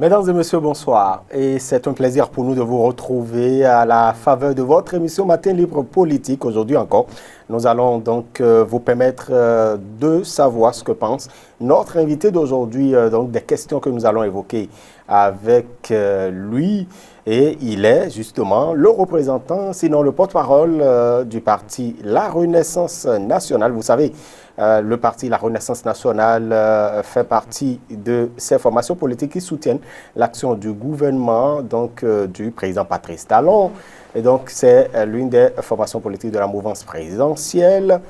Mesdames et messieurs, bonsoir. Et c'est un plaisir pour nous de vous retrouver à la faveur de votre émission Matin Libre Politique. Aujourd'hui encore, nous allons donc vous permettre de savoir ce que pense notre invité d'aujourd'hui, donc des questions que nous allons évoquer avec lui. Et il est justement le représentant, sinon le porte-parole du parti La Renaissance Nationale. Vous savez, le parti La Renaissance Nationale fait partie de ces formations politiques qui soutiennent l'action du gouvernement, donc du président Patrice Talon. Et donc, c'est l'une des formations politiques de la mouvance présidentielle.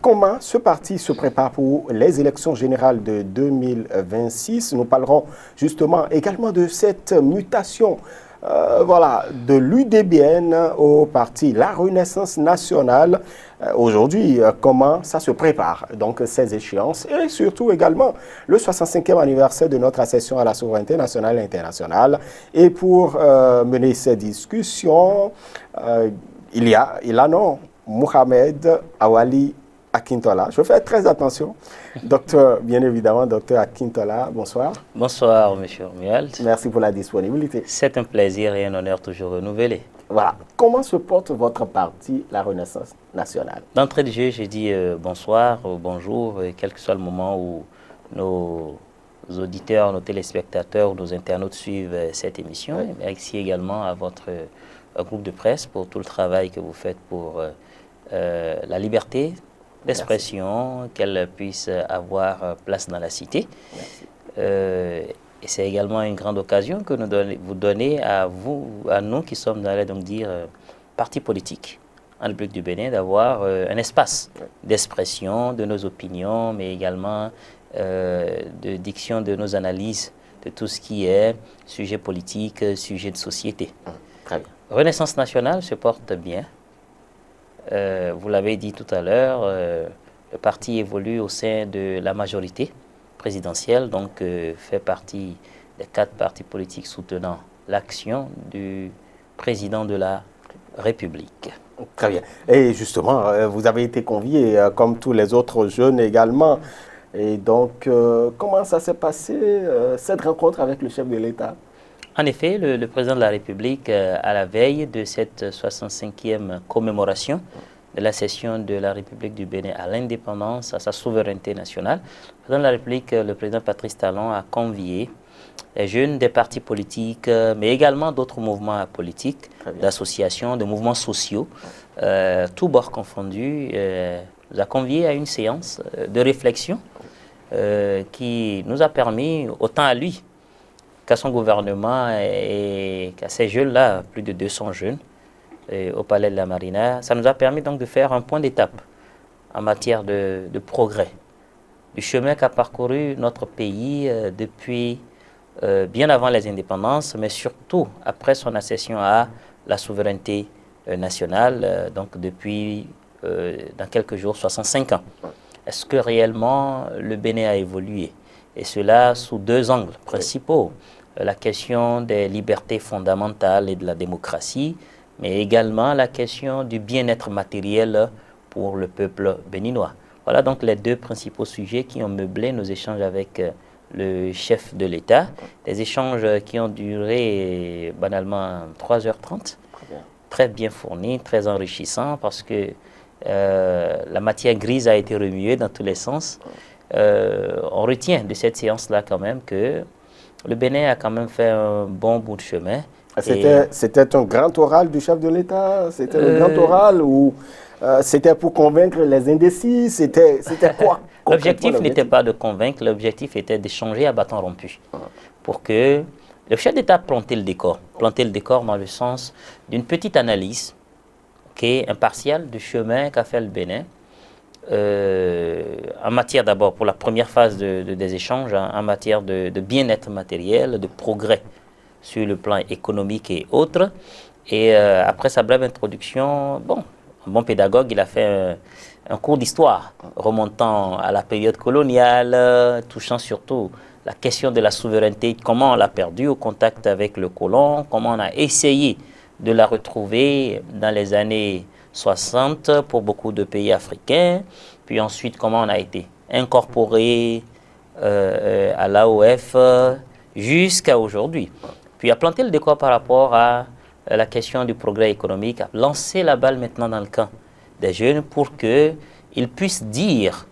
Comment ce parti se prépare pour les élections générales de 2026? Nous parlerons justement également de cette mutation de l'UDBN au parti La Renaissance Nationale. Aujourd'hui, comment ça se prépare, donc ces échéances, et surtout également le 65e anniversaire de notre accession à la souveraineté nationale et internationale. Et pour mener ces discussions, il y a non, Mohamed Awali Akintola. Je fais très attention. Docteur, bien évidemment, docteur Akintola, bonsoir. Bonsoir, monsieur Romuald. Merci pour la disponibilité. C'est un plaisir et un honneur toujours renouvelé. Voilà. Comment se porte votre parti, La Renaissance Nationale? D'entrée de jeu, j'ai dit bonsoir, bonjour, quel que soit le moment où nos auditeurs, nos téléspectateurs, nos internautes suivent cette émission. Oui. Merci également à votre groupe de presse pour tout le travail que vous faites pour la liberté d'expression, qu'elle puisse avoir place dans la cité. Et c'est également une grande occasion que vous donnez à nous qui sommes dans parti politique en République du Bénin, d'avoir un espace d'expression de nos opinions, mais également de diction de nos analyses de tout ce qui est sujet politique, sujet de société. Très bien. Renaissance nationale se porte bien. Vous l'avez dit tout à l'heure, le parti évolue au sein de la majorité présidentielle, donc fait partie des 4 partis politiques soutenant l'action du président de la République. Très bien. Et justement, vous avez été convié, comme tous les autres jeunes également. Et donc, comment ça s'est passé, cette rencontre avec le chef de l'État? En effet, le président de la République, à la veille de cette 65e commémoration de la cession de la République du Bénin à l'indépendance, à sa souveraineté nationale, le président de la République, le président Patrice Talon, a convié les jeunes des partis politiques, mais également d'autres mouvements politiques, d'associations, de mouvements sociaux, tous bords confondus, nous a conviés à une séance de réflexion qui nous a permis, autant à lui qu'à son gouvernement et qu'à ces jeunes-là, plus de 200 jeunes, au Palais de la Marina, ça nous a permis donc de faire un point d'étape en matière de progrès, du chemin qu'a parcouru notre pays depuis bien avant les indépendances, mais surtout après son accession à la souveraineté nationale, donc depuis, dans quelques jours, 65 ans. Est-ce que réellement le Bénin a évolué? Et cela sous 2 angles principaux. La question des libertés fondamentales et de la démocratie, mais également la question du bien-être matériel pour le peuple béninois. Voilà donc les 2 principaux sujets qui ont meublé nos échanges avec le chef de l'État. Des échanges qui ont duré banalement 3h30, très bien fournis, très enrichissants, parce que la matière grise a été remuée dans tous les sens. On retient de cette séance-là quand même que le Bénin a quand même fait un bon bout de chemin. C'était un grand oral du chef de l'État? C'était un grand oral ou c'était pour convaincre les indécis? C'était quoi? L'objectif n'était pas de convaincre, l'objectif était d'échanger à bâton rompu. Pour que le chef d'État plantait le décor dans le sens d'une petite analyse impartiale du chemin qu'a fait le Bénin. En matière d'abord, pour la première phase des échanges, en matière de bien-être matériel, de progrès sur le plan économique et autres. Et après sa brève introduction, un bon pédagogue, il a fait un cours d'histoire remontant à la période coloniale, touchant surtout la question de la souveraineté, comment on l'a perdue au contact avec le colon, comment on a essayé de la retrouver dans les années 60 pour beaucoup de pays africains, puis ensuite comment on a été incorporé à l'AOF jusqu'à aujourd'hui. Puis a planté le décor par rapport à la question du progrès économique, a lancé la balle maintenant dans le camp des jeunes pour qu'ils puissent dire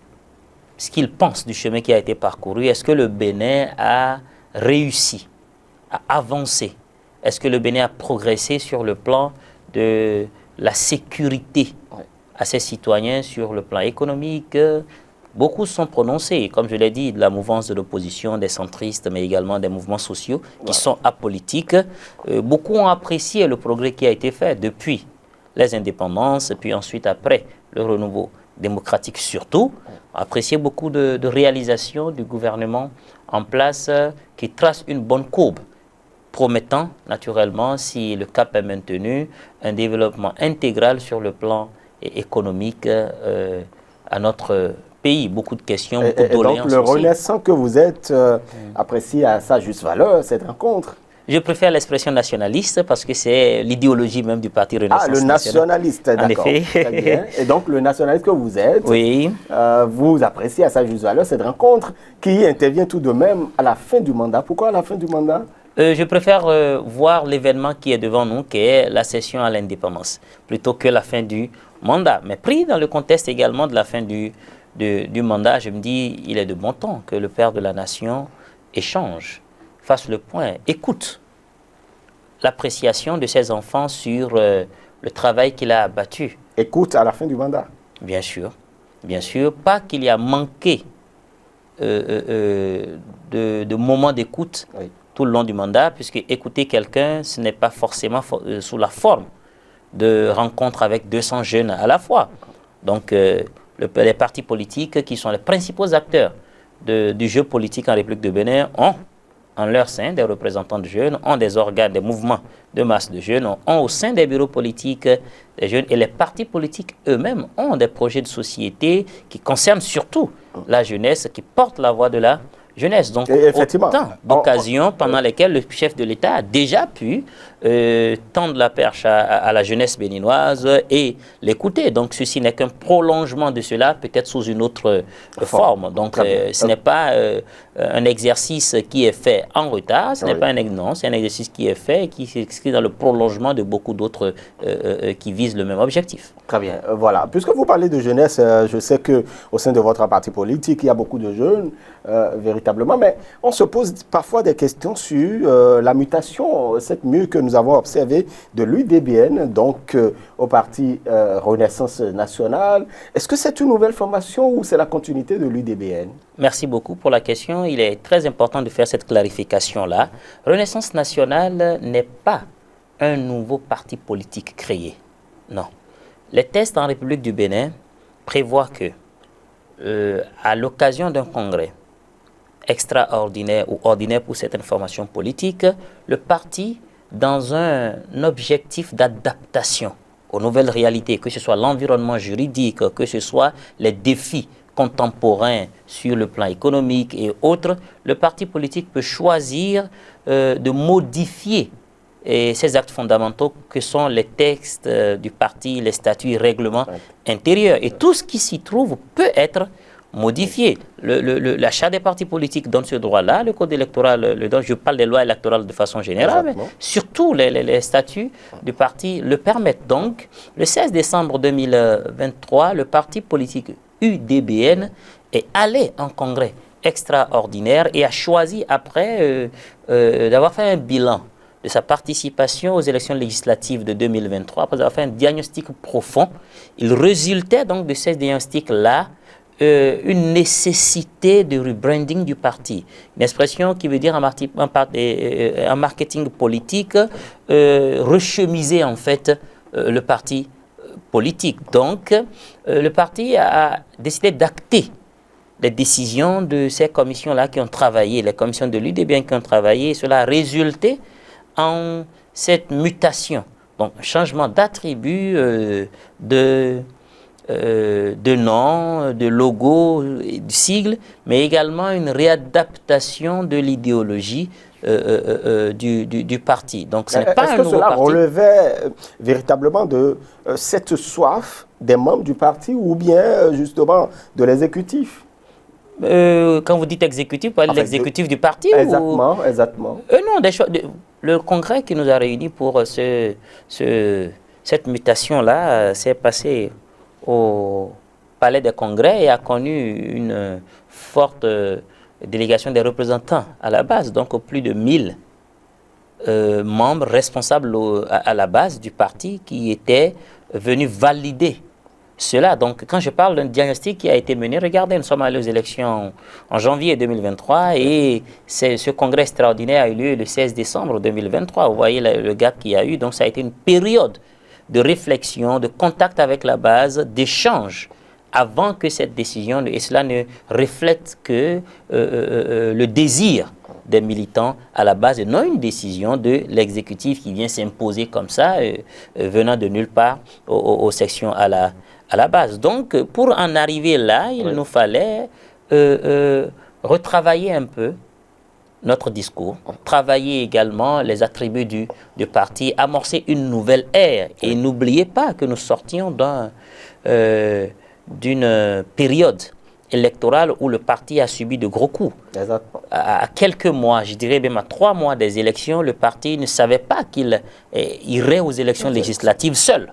ce qu'ils pensent du chemin qui a été parcouru. Est-ce que le Bénin a réussi à avancer? Est-ce que le Bénin a progressé sur le plan de la sécurité à ses citoyens, sur le plan économique? Beaucoup se sont prononcés, comme je l'ai dit, de la mouvance de l'opposition, des centristes, mais également des mouvements sociaux qui sont apolitiques. Beaucoup ont apprécié le progrès qui a été fait depuis les indépendances, puis ensuite après le renouveau démocratique surtout. Apprécié beaucoup de réalisations du gouvernement en place qui trace une bonne courbe, promettant naturellement, si le cap est maintenu, un développement intégral sur le plan économique à notre pays. Beaucoup de questions, beaucoup de doléances. Donc le renaissant que vous êtes apprécie à sa juste valeur cette rencontre. Je préfère l'expression nationaliste parce que c'est l'idéologie même du parti Renaissance. Ah, le nationaliste, d'accord. En effet. Très bien. Et donc le nationaliste que vous êtes, vous appréciez à sa juste valeur cette rencontre qui intervient tout de même à la fin du mandat. Pourquoi à la fin du mandat? Je préfère voir l'événement qui est devant nous, qui est la session à l'indépendance, plutôt que la fin du mandat. Mais pris dans le contexte également de la fin du mandat, je me dis, il est de bon temps que le père de la nation échange, fasse le point, écoute l'appréciation de ses enfants sur le travail qu'il a abattu. Écoute à la fin du mandat. Bien sûr, pas qu'il y a manqué de moments d'écoute tout le long du mandat, puisque écouter quelqu'un, ce n'est pas forcément sous la forme de rencontres avec 200 jeunes à la fois. Donc, les partis politiques qui sont les principaux acteurs du jeu politique en République de Bénin ont en leur sein des représentants de jeunes, ont des organes, des mouvements de masse de jeunes, ont au sein des bureaux politiques des jeunes, et les partis politiques eux-mêmes ont des projets de société qui concernent surtout la jeunesse, qui portent la voix de la jeunesse. Donc, autant d'occasions pendant lesquelles le chef de l'État a déjà pu tendre la perche à la jeunesse béninoise et l'écouter. Donc, ceci n'est qu'un prolongement de cela, peut-être sous une autre forme. Donc, ce n'est pas un exercice qui est fait en retard, ce n'est pas non, c'est un exercice qui est fait et qui s'inscrit dans le prolongement de beaucoup d'autres qui visent le même objectif. Très bien. Voilà. Puisque vous parlez de jeunesse, je sais qu'au sein de votre parti politique, il y a beaucoup de jeunes, véritablement, mais on se pose parfois des questions sur la mutation, cette mue que nous avons observée de l'UDBN, donc au parti Renaissance nationale. Est-ce que c'est une nouvelle formation ou c'est la continuité de l'UDBN? Merci beaucoup pour la question. Il est très important de faire cette clarification-là. Renaissance nationale n'est pas un nouveau parti politique créé. Non. Les tests en République du Bénin prévoient que, à l'occasion d'un congrès extraordinaire ou ordinaire pour certaines formations politiques, le parti, dans un objectif d'adaptation aux nouvelles réalités, que ce soit l'environnement juridique, que ce soit les défis contemporains sur le plan économique et autres, le parti politique peut choisir de modifier ces actes fondamentaux que sont les textes du parti, les statuts, règlements intérieurs. Et tout ce qui s'y trouve peut être modifié. La charte des partis politiques donne ce droit-là, le code électoral le donne, je parle des lois électorales de façon générale, mais surtout les statuts du parti le permettent. Donc, le 16 décembre 2023, le parti politique UDBN est allé en congrès extraordinaire et a choisi après d'avoir fait un bilan de sa participation aux élections législatives de 2023, après avoir fait un diagnostic profond. Il résultait donc de ce diagnostic-là une nécessité de rebranding du parti. Une expression qui veut dire en marketing politique, rechemiser en fait le parti politique. Donc, le parti a décidé d'acter les décisions de ces commissions-là qui ont travaillé, les commissions de l'UDBN qui ont travaillé, et cela a résulté en cette mutation. Donc, changement d'attribut, de nom, de logo, de sigle, mais également une réadaptation de l'idéologie du parti. Donc, ce n'est pas un nouveau parti. Est-ce que cela relevait véritablement de cette soif des membres du parti ou bien justement de l'exécutif? Quand vous dites exécutif, vous parlez de l'exécutif du parti Exactement, exactement. Non, le congrès qui nous a réunis pour cette mutation-là s'est passé au Palais des Congrès et a connu une forte délégation des représentants à la base, donc plus de 1000 membres responsables à la base du parti qui étaient venus valider cela. Donc, quand je parle d'un diagnostic qui a été mené, regardez, nous sommes allés aux élections en janvier 2023 et ce congrès extraordinaire a eu lieu le 16 décembre 2023. Vous voyez le gap qu'il y a eu. Donc, ça a été une période de réflexion, de contact avec la base, d'échange avant que cette décision, et cela ne reflète que le désir des militants à la base et non une décision de l'exécutif qui vient s'imposer comme ça, venant de nulle part aux sections à la base. Donc, pour en arriver là, il nous fallait retravailler un peu notre discours, travailler également les attributs du parti, amorcer une nouvelle ère. Et n'oubliez pas que nous sortions d'une période électorale où le parti a subi de gros coups. À quelques mois, je dirais même à 3 mois des élections, le parti ne savait pas qu'il irait aux élections législatives seul.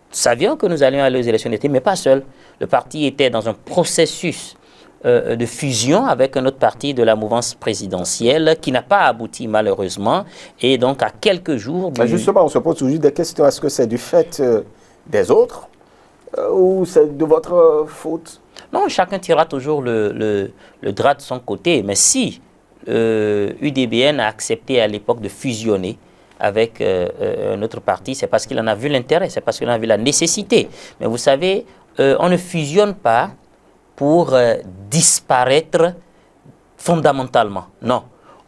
Nous savions que nous allions aller aux élections d'été, mais pas seul. Le parti était dans un processus de fusion avec un autre parti de la mouvance présidentielle qui n'a pas abouti malheureusement. Et donc à quelques jours... Justement, on se pose toujours des questions. Est-ce que c'est du fait des autres ou c'est de votre faute? Non, chacun tirera toujours le drap de son côté. Mais si UDBN a accepté à l'époque de fusionner avec un autre parti, c'est parce qu'il en a vu l'intérêt, c'est parce qu'il en a vu la nécessité. Mais vous savez, on ne fusionne pas pour disparaître fondamentalement. Non.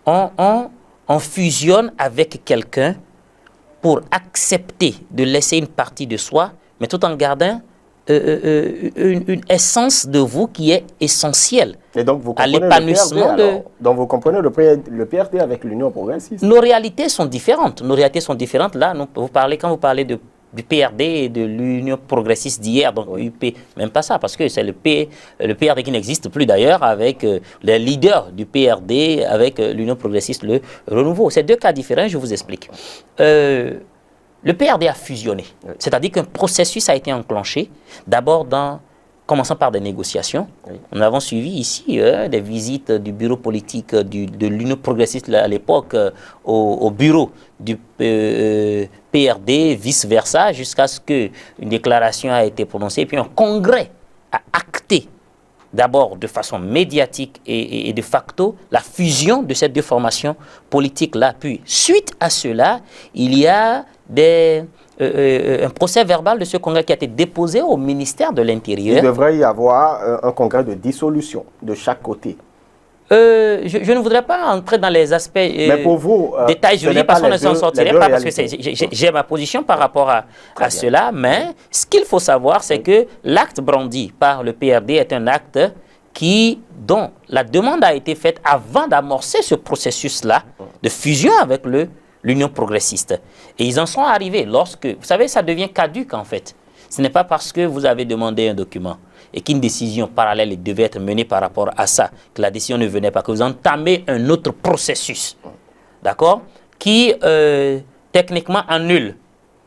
On fusionne avec quelqu'un pour accepter de laisser une partie de soi, mais tout en gardant une essence de vous qui est essentielle. Et donc vous comprenez l'épanouissement donc vous comprenez le PRD avec l'Union progressiste. Nos réalités sont différentes. Nos réalités sont différentes. Là, quand vous parlez du PRD et de l'Union progressiste d'hier, donc UP, même pas ça, parce que c'est le PRD qui n'existe plus d'ailleurs, avec les leaders du PRD, avec l'Union progressiste, le renouveau. C'est 2 cas différents, je vous explique. Le PRD a fusionné, c'est-à-dire qu'un processus a été enclenché, d'abord commençant par des négociations. Nous avons suivi ici des visites du bureau politique de l'Union progressiste à l'époque au bureau du PRD, vice-versa, jusqu'à ce qu'une déclaration a été prononcée. Et puis un congrès a acté, d'abord de façon médiatique et de facto, la fusion de ces 2 formations politiques-là. Puis, suite à cela, il y a un procès verbal de ce congrès qui a été déposé au ministère de l'Intérieur. Il devrait y avoir un congrès de dissolution de chaque côté. Je ne voudrais pas entrer dans les aspects détails juridiques parce qu'on ne s'en sortirait pas, parce que j'ai ma position par rapport à cela, mais ce qu'il faut savoir, c'est que l'acte brandi par le PRD est un acte dont la demande a été faite avant d'amorcer ce processus-là de fusion avec l'Union progressiste. Et ils en sont arrivés lorsque, vous savez, ça devient caduc en fait. Ce n'est pas parce que vous avez demandé un document et qu'une décision parallèle devait être menée par rapport à ça, que la décision ne venait pas, que vous entamez un autre processus, d'accord, qui techniquement annule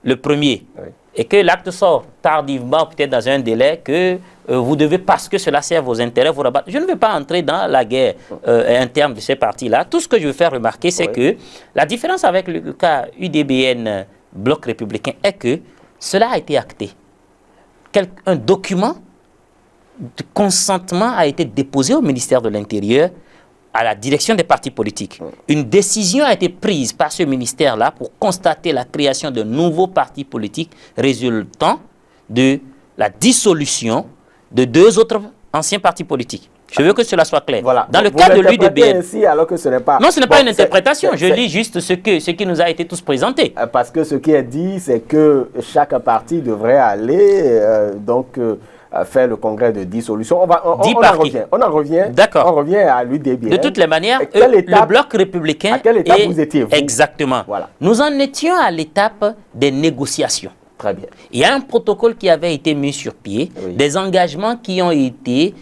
le premier, et que l'acte sort tardivement, peut-être dans un délai, que vous devez, parce que cela sert vos intérêts, vous rabattre. Je ne veux pas entrer dans la guerre interne de ces partis-là. Tout ce que je veux faire remarquer, c'est que la différence avec le cas UDBN, Bloc républicain, est que cela a été acté. Un document de consentement a été déposé au ministère de l'Intérieur, à la direction des partis politiques. Une décision a été prise par ce ministère-là pour constater la création de nouveaux partis politiques résultant de la dissolution de 2 autres anciens partis politiques. Je veux que cela soit clair. Voilà. Dans le cas de l'UDBN. Alors que ce n'est pas... Non, ce n'est pas une interprétation. Je lis juste ce qui nous a été tous présenté. Parce que ce qui est dit, c'est que chaque parti devrait aller faire le congrès de dissolution. On en revient. D'accord. On revient à l'UDBN. De toutes les manières, le Bloc républicain... À quelle étape vous étiez-vous? Exactement. Voilà. Nous en étions à l'étape des négociations. Très bien. Il y a un protocole qui avait été mis sur pied, des engagements qui ont été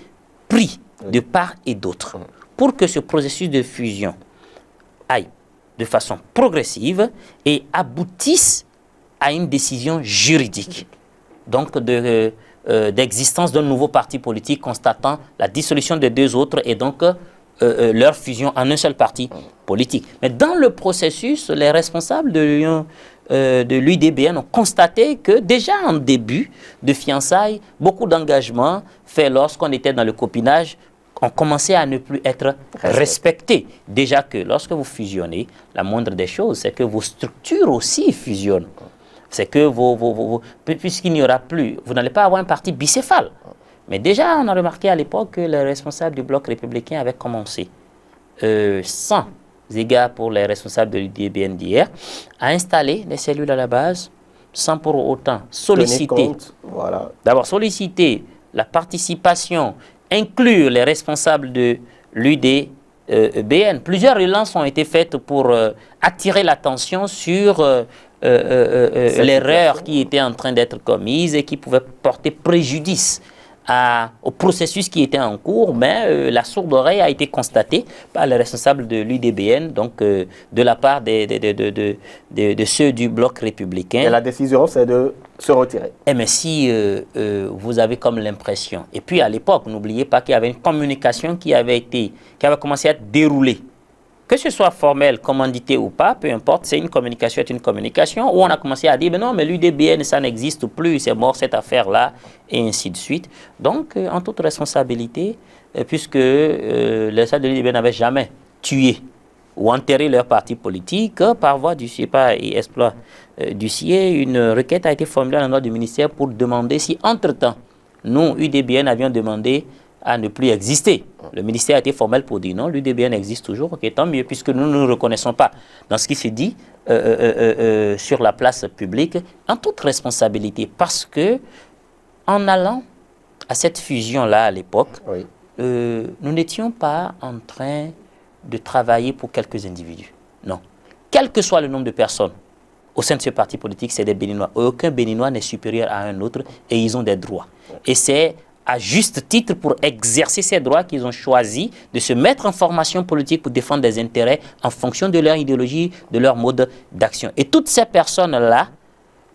pris de part et d'autre, pour que ce processus de fusion aille de façon progressive et aboutisse à une décision juridique, donc d'existence d'un nouveau parti politique constatant la dissolution des deux autres et donc leur fusion en un seul parti politique. Mais dans le processus, les responsables de l'UDBN ont constaté que déjà en début de fiançailles, beaucoup d'engagements faits lorsqu'on était dans le copinage ont commencé à ne plus être respectés. Déjà que lorsque vous fusionnez, la moindre des choses, c'est que vos structures aussi fusionnent. C'est que puisqu'il n'y aura plus, vous n'allez pas avoir un parti bicéphale. Mais déjà, on a remarqué à l'époque que les responsables du bloc républicain avaient commencé, sans égard pour les responsables de l'UDBN d'hier, à installer des cellules à la base, sans pour autant solliciter, voilà. D'abord solliciter la participation, inclure les responsables de l'UDBN. Plusieurs relances ont été faites pour attirer l'attention sur l'erreur qui était en train d'être commise et qui pouvait porter préjudice au processus qui était en cours, mais la sourde oreille a été constatée par les responsables de l'UDBN, donc de la part de ceux du bloc républicain. Et la décision, c'est de se retirer. Mais si vous avez comme l'impression, et puis à l'époque, n'oubliez pas qu'il y avait une communication qui avait commencé à être déroulée. Que ce soit formel, commandité ou pas, peu importe, c'est une communication, où on a commencé à dire, mais non, mais l'UDBN, ça n'existe plus, c'est mort cette affaire-là, et ainsi de suite. Donc, en toute responsabilité, puisque les salles de l'UDBN n'avaient jamais tué ou enterré leur parti politique, par voie du CIEPA et exploit du CIE, une requête a été formulée à l'endroit du ministère pour demander si, entre-temps, nous, UDBN, avions demandé à ne plus exister. Le ministère a été formel pour dire non, l'UDBN existe toujours, ok, tant mieux, puisque nous ne nous reconnaissons pas dans ce qui se dit sur la place publique, en toute responsabilité, parce que en allant à cette fusion-là à l'époque, oui, nous n'étions pas en train de travailler pour quelques individus. Non. Quel que soit le nombre de personnes au sein de ce parti politique, c'est des Béninois. Aucun Béninois n'est supérieur à un autre et ils ont des droits. Et c'est à juste titre pour exercer ces droits qu'ils ont choisi de se mettre en formation politique pour défendre des intérêts en fonction de leur idéologie, de leur mode d'action. Et toutes ces personnes-là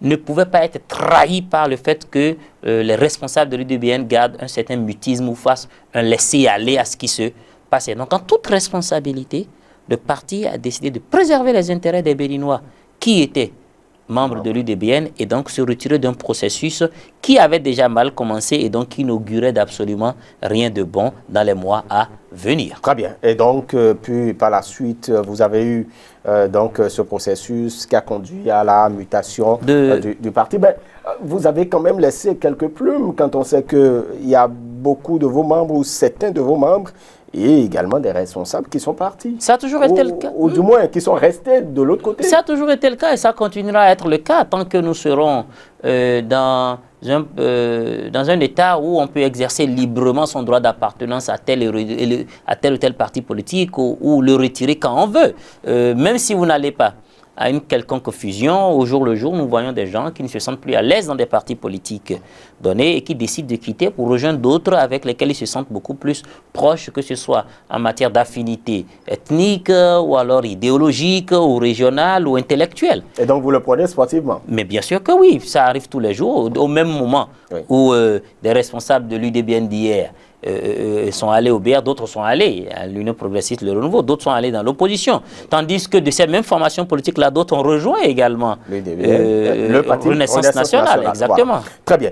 ne pouvaient pas être trahies par le fait que les responsables de l'UDBN gardent un certain mutisme ou fassent un laisser-aller à ce qui se passait. Donc en toute responsabilité, le parti a décidé de préserver les intérêts des Béninois qui étaient membres de l'UDBN et donc se retirer d'un processus qui avait déjà mal commencé et donc qui n'augurait d'absolument rien de bon dans les mois à venir. Très bien. Et donc, puis par la suite, vous avez eu donc ce processus qui a conduit à la mutation du parti. Ben, vous avez quand même laissé quelques plumes quand on sait qu'il y a beaucoup de vos membres ou certains de vos membres et également des responsables qui sont partis. Ça a toujours été le cas. Ou du moins, qui sont restés de l'autre côté. Ça a toujours été le cas et ça continuera à être le cas tant que nous serons dans un état où on peut exercer librement son droit d'appartenance à tel ou tel parti politique ou le retirer quand on veut. Même si vous n'allez pas à une quelconque fusion, au jour le jour, nous voyons des gens qui ne se sentent plus à l'aise dans des partis politiques donnés et qui décident de quitter pour rejoindre d'autres avec lesquels ils se sentent beaucoup plus proches, que ce soit en matière d'affinité ethnique ou alors idéologique ou régionale ou intellectuelle. Et donc vous le prenez sportivement? Mais bien sûr que oui, ça arrive tous les jours, au même moment où des responsables de l'UDBN d'hier sont allés au BR, d'autres sont allés à l'Union progressiste, le renouveau, d'autres sont allés dans l'opposition. Tandis que de ces mêmes formations politiques-là, d'autres ont rejoint également le parti Renaissance nationale. Exactement. Voilà. Très bien.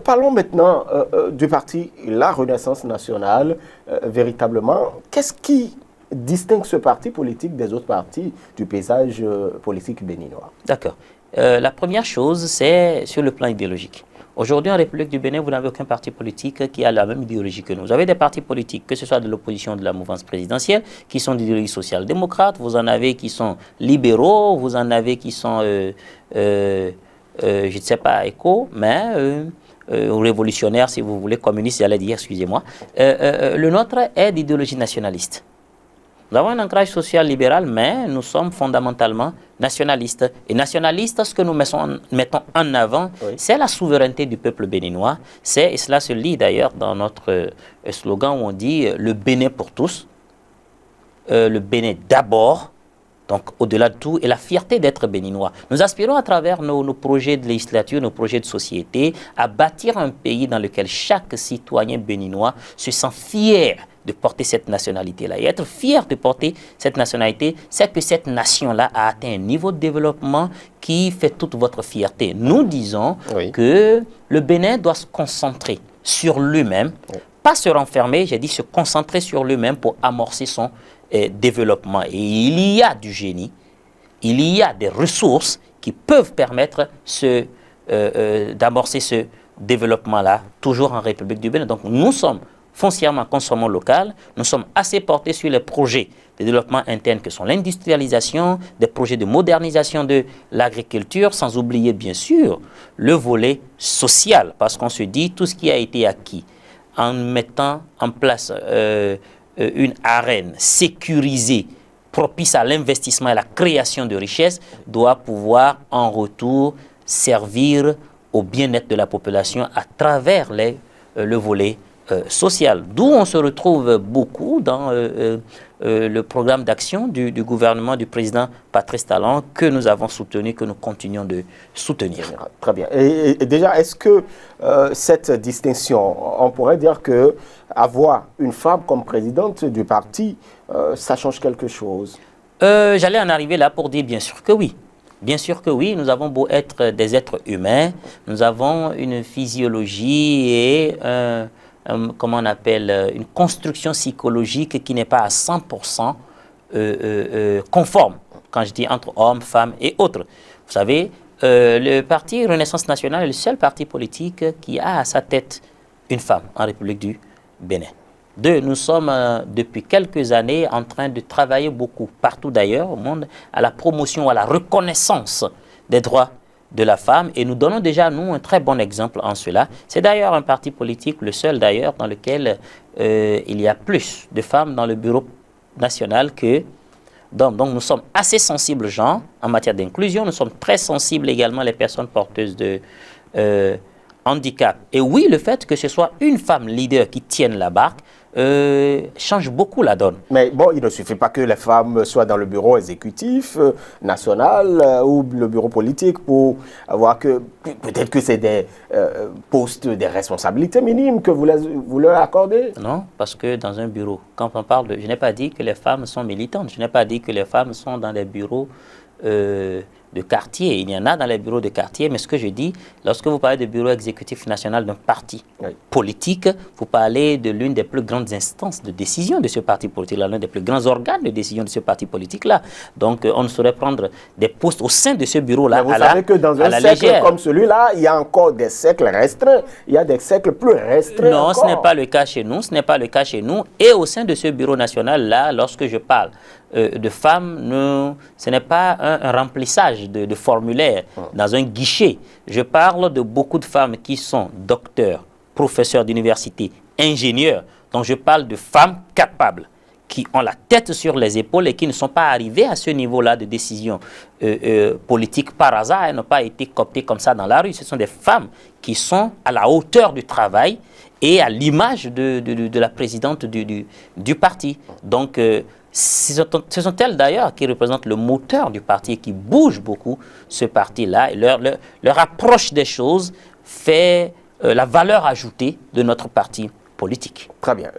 Parlons maintenant du parti La Renaissance nationale. Véritablement, qu'est-ce qui distingue ce parti politique des autres partis du paysage politique béninois? D'accord. La première chose, c'est sur le plan idéologique. Aujourd'hui, en République du Bénin, vous n'avez aucun parti politique qui a la même idéologie que nous. Vous avez des partis politiques, que ce soit de l'opposition de la mouvance présidentielle, qui sont d'idéologie social-démocrate, vous en avez qui sont libéraux, vous en avez qui sont, je ne sais pas, éco, mais révolutionnaires, si vous voulez, communistes, j'allais dire, excusez-moi. Le nôtre est d'idéologie nationaliste. Nous avons un ancrage social libéral, mais nous sommes fondamentalement nationalistes. Et nationalistes, ce que nous mettons en avant, c'est la souveraineté du peuple béninois. Et cela se lit d'ailleurs dans notre slogan où on dit « le Bénin pour tous », le Bénin d'abord, donc au-delà de tout, et la fierté d'être béninois. Nous aspirons à travers nos projets de législature, nos projets de société, à bâtir un pays dans lequel chaque citoyen béninois se sent fier de porter cette nationalité-là. Et être fier de porter cette nationalité, c'est que cette nation-là a atteint un niveau de développement qui fait toute votre fierté. Nous disons que le Bénin doit se concentrer sur lui-même, pas se renfermer, j'ai dit se concentrer sur lui-même pour amorcer son développement. Et il y a du génie, il y a des ressources qui peuvent permettre d'amorcer ce développement-là, toujours en République du Bénin. Donc nous sommes foncièrement consommons local, nous sommes assez portés sur les projets de développement interne que sont l'industrialisation, des projets de modernisation de l'agriculture, sans oublier bien sûr le volet social, parce qu'on se dit tout ce qui a été acquis en mettant en place une arène sécurisée, propice à l'investissement et à la création de richesses, doit pouvoir en retour servir au bien-être de la population à travers le volet social. D'où on se retrouve beaucoup dans le programme d'action du gouvernement du président Patrice Talon que nous avons soutenu, que nous continuons de soutenir. Très bien. Et déjà, est-ce que cette distinction, on pourrait dire que avoir une femme comme présidente du parti, ça change quelque chose? J'allais en arriver là pour dire bien sûr que oui. Bien sûr que oui, nous avons beau être des êtres humains, nous avons une physiologie et comment on appelle, une construction psychologique qui n'est pas à 100% conforme, quand je dis entre hommes, femmes et autres. Vous savez, le parti Renaissance nationale est le seul parti politique qui a à sa tête une femme en République du Bénin. Deux, nous sommes depuis quelques années en train de travailler beaucoup, partout d'ailleurs au monde, à la promotion, à la reconnaissance des droits de la femme, et nous donnons déjà, nous, un très bon exemple en cela. C'est d'ailleurs un parti politique, le seul d'ailleurs, dans lequel il y a plus de femmes dans le bureau national que... Donc nous sommes assez sensibles, Jean, en matière d'inclusion. Nous sommes très sensibles également les personnes porteuses de handicap. Et oui, le fait que ce soit une femme leader qui tienne la barque change beaucoup la donne. Mais bon, il ne suffit pas que les femmes soient dans le bureau exécutif national ou le bureau politique pour avoir que... Peut-être que c'est des postes, des responsabilités minimes que vous leur accordez. Non, parce que dans un bureau, quand on parle de... Je n'ai pas dit que les femmes sont militantes. Je n'ai pas dit que les femmes sont dans des bureaux de quartier. Il y en a dans les bureaux de quartier, mais ce que je dis, lorsque vous parlez de bureau exécutif national d'un parti politique, vous parlez de l'une des plus grandes instances de décision de ce parti politique-là, l'un des plus grands organes de décision de ce parti politique-là. Donc, on ne saurait prendre des postes au sein de ce bureau-là à la légère. Vous savez que dans un cercle comme celui-là, il y a encore des cercles restreints, il y a des cercles plus restreints. Non, encore. Ce n'est pas le cas chez nous, ce n'est pas le cas chez nous. Et au sein de ce bureau national-là, lorsque je parle de femmes, ce n'est pas un remplissage de formulaires dans un guichet. Je parle de beaucoup de femmes qui sont docteurs, professeurs d'université, ingénieurs. Donc je parle de femmes capables, qui ont la tête sur les épaules et qui ne sont pas arrivées à ce niveau-là de décision politique par hasard. Elles n'ont pas été cooptées comme ça dans la rue. Ce sont des femmes qui sont à la hauteur du travail et à l'image de la présidente du parti. Donc, ce sont elles d'ailleurs qui représentent le moteur du parti et qui bougent beaucoup ce parti-là. Leur approche des choses fait la valeur ajoutée de notre parti politique. Très bien.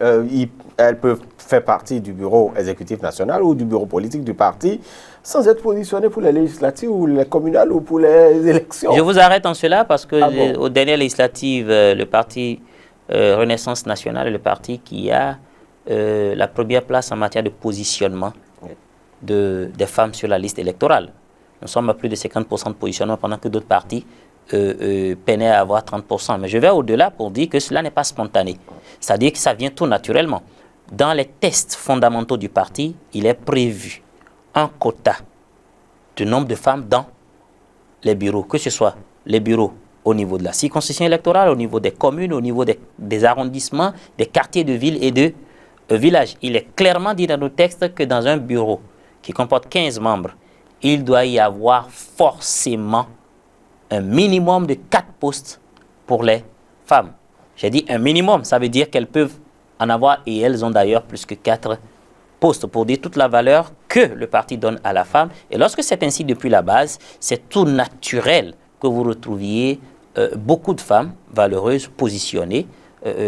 Elles peuvent faire partie du bureau exécutif national ou du bureau politique du parti sans être positionnées pour les législatives ou les communales ou pour les élections. Je vous arrête en cela parce que aux dernières législatives, le parti Renaissance nationale est le parti qui a la première place en matière de positionnement des femmes sur la liste électorale. Nous sommes à plus de 50% de positionnement pendant que d'autres partis peinaient à avoir 30%. Mais je vais au-delà pour dire que cela n'est pas spontané. C'est-à-dire que ça vient tout naturellement. Dans les tests fondamentaux du parti, il est prévu un quota de nombre de femmes dans les bureaux, que ce soit les bureaux au niveau de la circonscription électorale, au niveau des communes, au niveau des arrondissements, des quartiers de ville et de village. Il est clairement dit dans nos textes que dans un bureau qui comporte 15 membres, il doit y avoir forcément un minimum de 4 postes pour les femmes. J'ai dit un minimum, ça veut dire qu'elles peuvent en avoir, et elles ont d'ailleurs plus que 4 postes, pour dire toute la valeur que le parti donne à la femme. Et lorsque c'est ainsi depuis la base, c'est tout naturel que vous retrouviez beaucoup de femmes valeureuses positionnées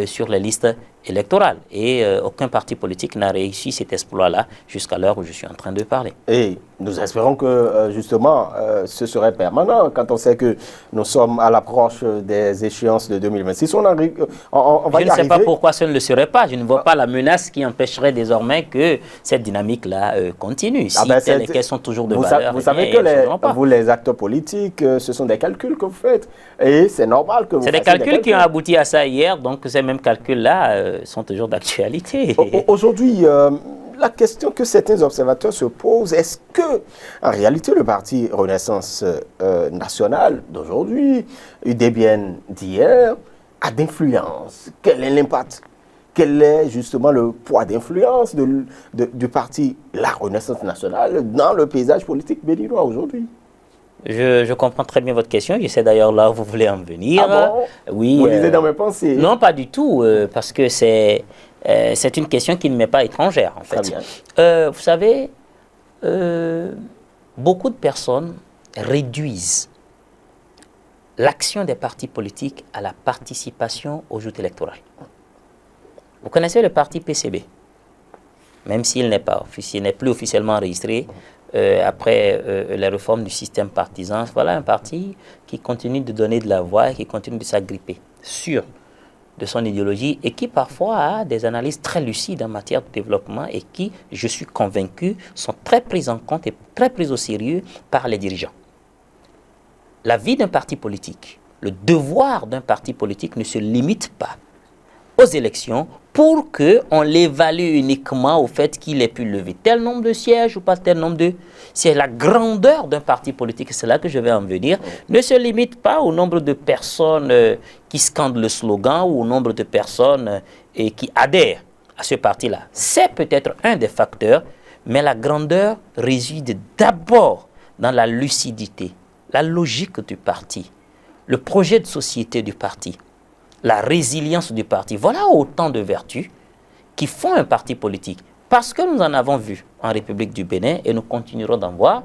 sur les listes électorales. Et aucun parti politique n'a réussi cet exploit-là jusqu'à l'heure où je suis en train de parler. Et nous espérons que, justement, ce serait permanent quand on sait que nous sommes à l'approche des échéances de 2026. On va je y ne sais arriver. pas pourquoi ce ne le serait pas. Je ne vois pas la menace qui empêcherait désormais que cette dynamique-là continue. Si telles qu'elles sont toujours de valeur, vous savez que vous, les acteurs politiques, ce sont des calculs que vous faites. Et c'est normal que vous fassiez des calculs qui ont abouti à ça hier. Donc ces mêmes calculs-là sont toujours d'actualité. Aujourd'hui, la question que certains observateurs se posent, est-ce que, en réalité, le parti Renaissance nationale d'aujourd'hui, UDBN d'hier, a d'influence? Quel est l'impact? Quel est justement le poids d'influence du parti La Renaissance nationale dans le paysage politique béninois aujourd'hui? Je comprends très bien votre question. Je sais d'ailleurs là où vous voulez en venir. Ah bon? Oui. Vous lisez dans mes pensées? Non, pas du tout, parce que c'est une question qui ne m'est pas étrangère, en fait. Vous savez, beaucoup de personnes réduisent l'action des partis politiques à la participation aux joutes électorales. Vous connaissez le parti PCB, même s'il n'est plus officiellement enregistré après la réforme du système partisan. Voilà un parti qui continue de donner de la voix et qui continue de s'agripper sur de son idéologie et qui parfois a des analyses très lucides en matière de développement et qui, je suis convaincu, sont très prises en compte et très prises au sérieux par les dirigeants. La vie d'un parti politique, le devoir d'un parti politique ne se limite pas aux élections pour qu'on l'évalue uniquement au fait qu'il ait pu lever tel nombre de sièges ou pas tel nombre de sièges. La grandeur d'un parti politique, c'est là que je vais en venir, ne se limite pas au nombre de personnes qui scandent le slogan ou au nombre de personnes qui adhèrent à ce parti-là. C'est peut-être un des facteurs, mais la grandeur réside d'abord dans la lucidité, la logique du parti, le projet de société du parti, la résilience du parti. Voilà autant de vertus qui font un parti politique. Parce que nous en avons vu en République du Bénin, et nous continuerons d'en voir,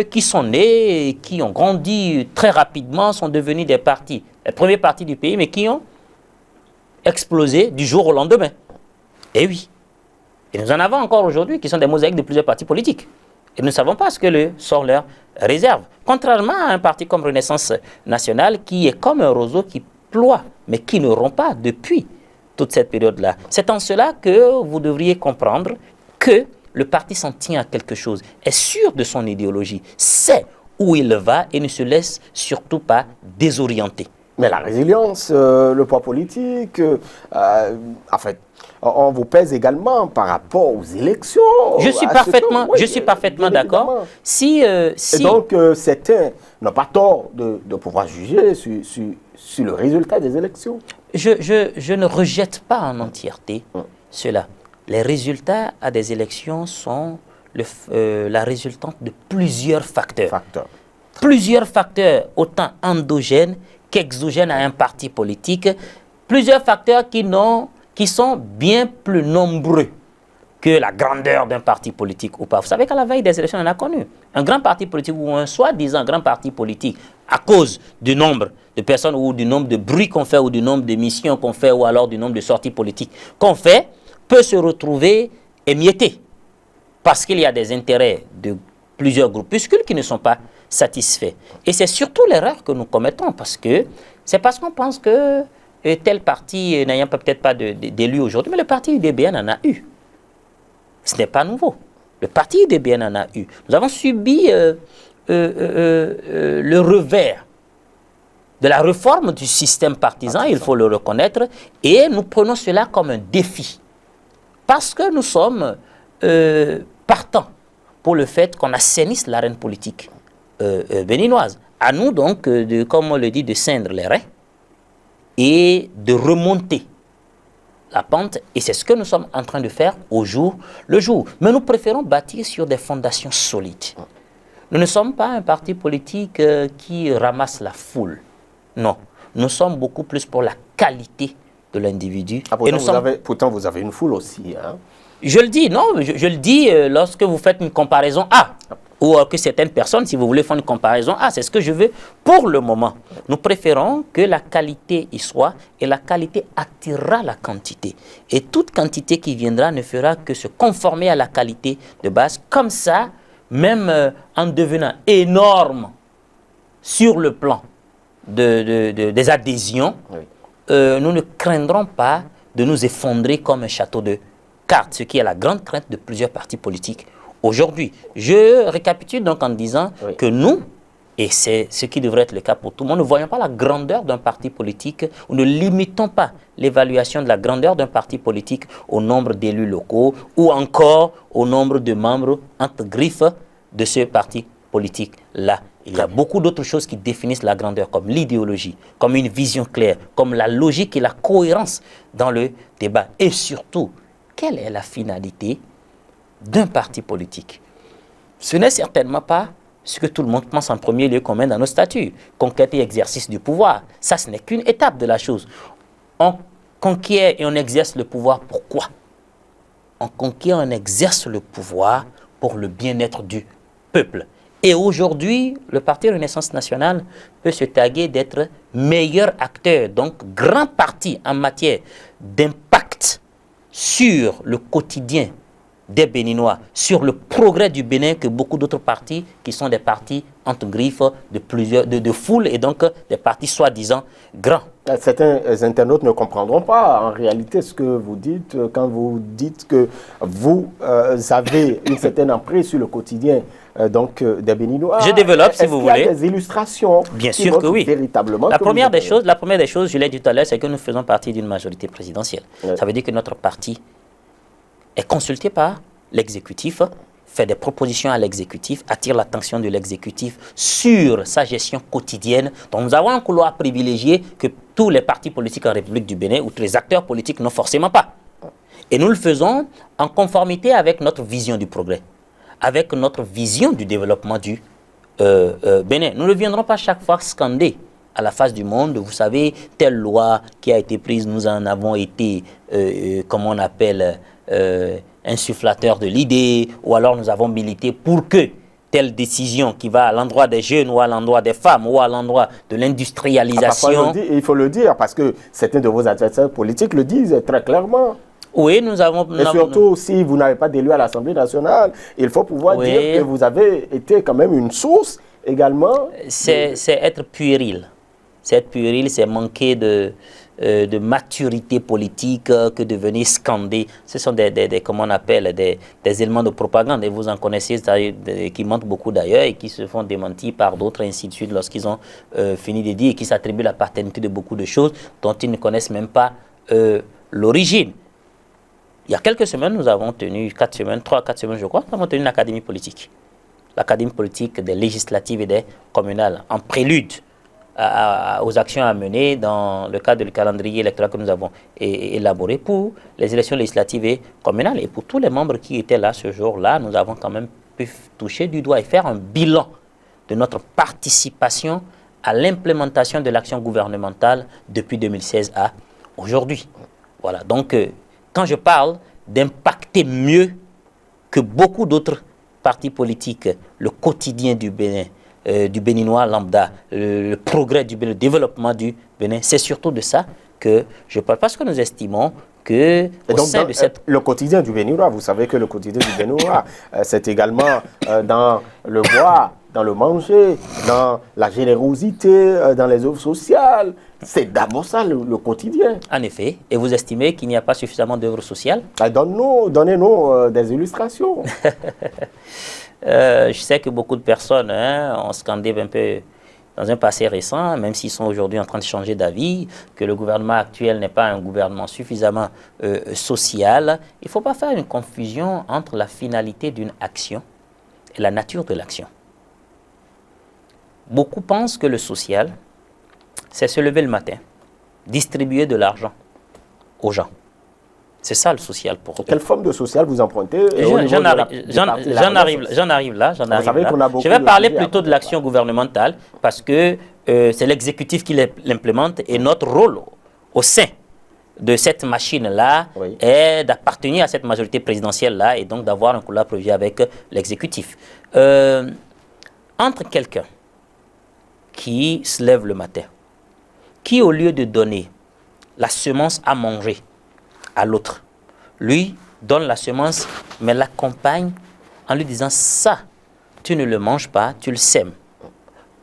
qui sont nés, qui ont grandi très rapidement, sont devenus des partis, les premiers partis du pays, mais qui ont explosé du jour au lendemain. Et oui. Et nous en avons encore aujourd'hui qui sont des mosaïques de plusieurs partis politiques. Et nous ne savons pas ce que le sort leur réserve. Contrairement à un parti comme Renaissance nationale, qui est comme un roseau qui ploie, mais qui ne rompt pas depuis toute cette période-là. C'est en cela que vous devriez comprendre que le parti s'en tient à quelque chose, est sûr de son idéologie, sait où il va et ne se laisse surtout pas désorienter. Mais la résilience, le poids politique, en fait, on vous pèse également par rapport aux élections. Je suis parfaitement d'accord. Et donc, certains n'ont pas tort de pouvoir juger sur le résultat des élections. Je ne rejette pas en entièreté cela. Les résultats à des élections sont la résultante de plusieurs facteurs. Plusieurs facteurs, autant endogènes qu'exogènes à un parti politique. Plusieurs facteurs qui sont bien plus nombreux que la grandeur d'un parti politique ou pas. Vous savez qu'à la veille des élections, on en a connu. Un grand parti politique ou un soi-disant grand parti politique, à cause du nombre de personnes ou du nombre de bruits qu'on fait ou du nombre de missions qu'on fait ou alors du nombre de sorties politiques qu'on fait, peut se retrouver émietté. Parce qu'il y a des intérêts de plusieurs groupuscules qui ne sont pas satisfaits. Et c'est surtout l'erreur que nous commettons parce que c'est parce qu'on pense que tel parti n'ayant peut-être pas d'élus aujourd'hui, mais le parti UDBN en a eu. Ce n'est pas nouveau. Le parti UDBN en a eu. Nous avons subi le revers de la réforme du système partisan, il faut le reconnaître, et nous prenons cela comme un défi. Parce que nous sommes partants pour le fait qu'on assainisse l'arène politique béninoise. À nous donc, comme on le dit, de ceindre les reins et de remonter la pente et c'est ce que nous sommes en train de faire au jour le jour. Mais nous préférons bâtir sur des fondations solides. Nous ne sommes pas un parti politique qui ramasse la foule. Non, nous sommes beaucoup plus pour la qualité de l'individu. Ah, pourtant, vous avez une foule aussi. Hein? Je le dis, non, je le dis lorsque vous faites une comparaison A, ou que certaines personnes, si vous voulez faire une comparaison A, c'est ce que je veux pour le moment. Nous préférons que la qualité y soit, et la qualité attirera la quantité. Et toute quantité qui viendra ne fera que se conformer à la qualité de base. Comme ça, même en devenant énorme sur le plan des adhésions, oui. Nous ne craindrons pas de nous effondrer comme un château de cartes, ce qui est la grande crainte de plusieurs partis politiques aujourd'hui. Je récapitule donc en disant oui. que nous, et c'est ce qui devrait être le cas pour tout le monde, ne voyons pas la grandeur d'un parti politique, ou ne limitons pas l'évaluation de la grandeur d'un parti politique au nombre d'élus locaux ou encore au nombre de membres entre griffes de ce parti politique-là. Il y a beaucoup d'autres choses qui définissent la grandeur, comme l'idéologie, comme une vision claire, comme la logique et la cohérence dans le débat. Et surtout, quelle est la finalité d'un parti politique? Ce n'est certainement pas ce que tout le monde pense en premier lieu qu'on met dans nos statuts. Conquête et exercice du pouvoir. Ça, ce n'est qu'une étape de la chose. On conquiert et on exerce le pouvoir. Pourquoi? On conquiert et on exerce le pouvoir pour le bien-être du peuple. Et aujourd'hui, le Parti Renaissance Nationale peut se taguer d'être meilleur acteur, donc grand parti en matière d'impact sur le quotidien des Béninois, sur le progrès du Bénin que beaucoup d'autres partis qui sont des partis entre griffes de foule et donc des partis soi-disant grands. Certains internautes ne comprendront pas en réalité ce que vous dites quand vous dites que vous avez une certaine emprise sur le quotidien des Béninois. Je développe si vous voulez. Il y a des illustrations. Bien sûr que oui. Véritablement la première des choses, je l'ai dit tout à l'heure, c'est que nous faisons partie d'une majorité présidentielle. Ouais. Ça veut dire que notre parti est consulté par l'exécutif, fait des propositions à l'exécutif, attire l'attention de l'exécutif sur sa gestion quotidienne. Donc nous avons un couloir privilégié que tous les partis politiques en République du Bénin ou tous les acteurs politiques n'ont forcément pas. Et nous le faisons en conformité avec notre vision du progrès, avec notre vision du développement du Bénin. Nous ne viendrons pas chaque fois scander à la face du monde, vous savez, telle loi qui a été prise, nous en avons été, comment on appelle, insufflateur de l'idée, ou alors nous avons milité pour que telle décision qui va à l'endroit des jeunes ou à l'endroit des femmes ou à l'endroit de l'industrialisation. Il faut le dire parce que certains de vos adversaires politiques le disent très clairement. Oui, nous avons... Et surtout, si vous n'avez pas d'élu à l'Assemblée nationale, il faut pouvoir dire que vous avez été quand même une source également. C'est être puéril. C'est être puéril, c'est manquer de maturité politique que de venir scander. Ce sont comment on appelle, des éléments de propagande. Et vous en connaissez qui mentent beaucoup d'ailleurs et qui se font démentir par d'autres, ainsi de suite, lorsqu'ils ont fini de dire et qui s'attribuent la paternité de beaucoup de choses dont ils ne connaissent même pas l'origine. Il y a quelques semaines, nous avons tenu 4 semaines, je crois, nous avons tenu une académie politique. L'académie politique des législatives et des communales, en prélude aux actions à mener dans le cadre du calendrier électoral que nous avons élaboré pour les élections législatives et communales. Et pour tous les membres qui étaient là ce jour-là, nous avons quand même pu toucher du doigt et faire un bilan de notre participation à l'implémentation de l'action gouvernementale depuis 2016 à aujourd'hui. Voilà, donc quand je parle d'impacter mieux que beaucoup d'autres partis politiques le quotidien du Bénin, du Béninois lambda, le progrès du Bénin, le développement du Bénin, c'est surtout de ça que je parle. Parce que nous estimons que au sein de le quotidien du Béninois, vous savez que le quotidien du Béninois, c'est également dans le boire, dans le manger, dans la générosité, dans les œuvres sociales. C'est d'abord ça le quotidien. En effet. Et vous estimez qu'il n'y a pas suffisamment d'œuvres sociales? Donnez-nous des illustrations. Je sais que beaucoup de personnes ont scandé un peu dans un passé récent, même s'ils sont aujourd'hui en train de changer d'avis, que le gouvernement actuel n'est pas un gouvernement suffisamment social. Il ne faut pas faire une confusion entre la finalité d'une action et la nature de l'action. Beaucoup pensent que le social, c'est se lever le matin, distribuer de l'argent aux gens. C'est ça le social pour eux. Quelle forme de social vous empruntez? J'en arrive là. Je vais parler plutôt de l'action gouvernementale parce que c'est l'exécutif qui l'implémente et notre rôle au sein de cette machine-là est d'appartenir à cette majorité présidentielle-là et donc d'avoir un couloir privilégié avec l'exécutif. Entre quelqu'un qui se lève le matin, qui au lieu de donner la semence à manger à l'autre, lui donne la semence mais l'accompagne en lui disant ça, tu ne le manges pas, tu le sèmes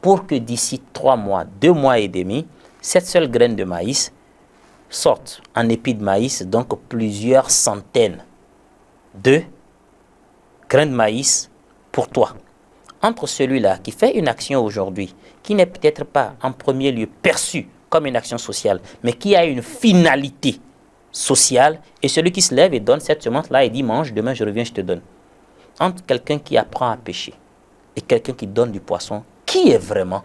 pour que d'ici 3 mois, 2 mois et demi, cette seule graine de maïs sortent en épi de maïs, donc plusieurs centaines de graines de maïs pour toi. Entre celui-là qui fait une action aujourd'hui, qui n'est peut-être pas en premier lieu perçue comme une action sociale, mais qui a une finalité sociale, et celui qui se lève et donne cette semence-là et dit mange, demain je reviens, je te donne. Entre quelqu'un qui apprend à pêcher et quelqu'un qui donne du poisson, qui est vraiment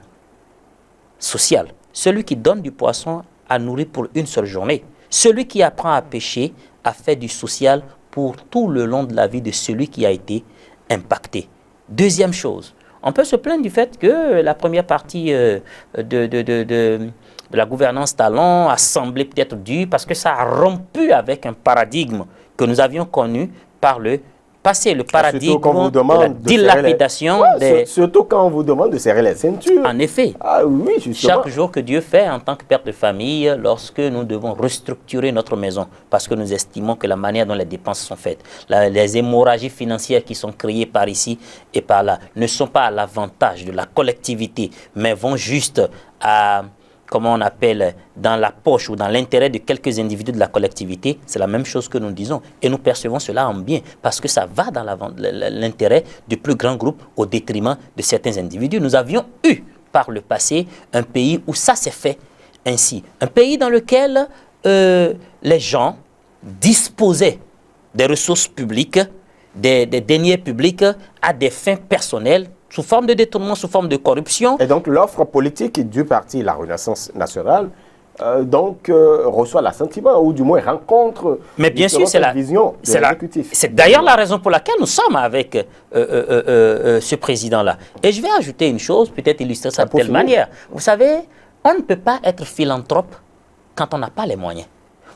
social? Celui qui donne du poisson à nourrir pour une seule journée. Celui qui apprend à pêcher a fait du social pour tout le long de la vie de celui qui a été impacté. Deuxième chose, on peut se plaindre du fait que la première partie de la gouvernance Talon a semblé peut-être dure parce que ça a rompu avec un paradigme que nous avions connu par le passé, le paradigme de la dilapidation. Surtout quand on vous demande de serrer les ceintures. En effet, oui, justement. Chaque jour que Dieu fait en tant que père de famille, lorsque nous devons restructurer notre maison, parce que nous estimons que la manière dont les dépenses sont faites, les hémorragies financières qui sont créées par ici et par là, ne sont pas à l'avantage de la collectivité, mais vont juste à, comment on appelle, dans la poche ou dans l'intérêt de quelques individus de la collectivité, c'est la même chose que nous disons. Et nous percevons cela en bien, parce que ça va dans l'intérêt du plus grand groupe au détriment de certains individus. Nous avions eu, par le passé, un pays où ça s'est fait ainsi. Un pays dans lequel les gens disposaient des ressources publiques, des deniers publics à des fins personnelles, sous forme de détournement, sous forme de corruption. Et donc l'offre politique du parti La Renaissance nationale reçoit l'assentiment ou du moins rencontre. Mais bien sûr, c'est la vision de l'exécutif. C'est d'ailleurs la raison pour laquelle nous sommes avec ce président-là. Et je vais ajouter une chose, peut-être illustrer ça de telle manière. Vous savez, on ne peut pas être philanthrope quand on n'a pas les moyens.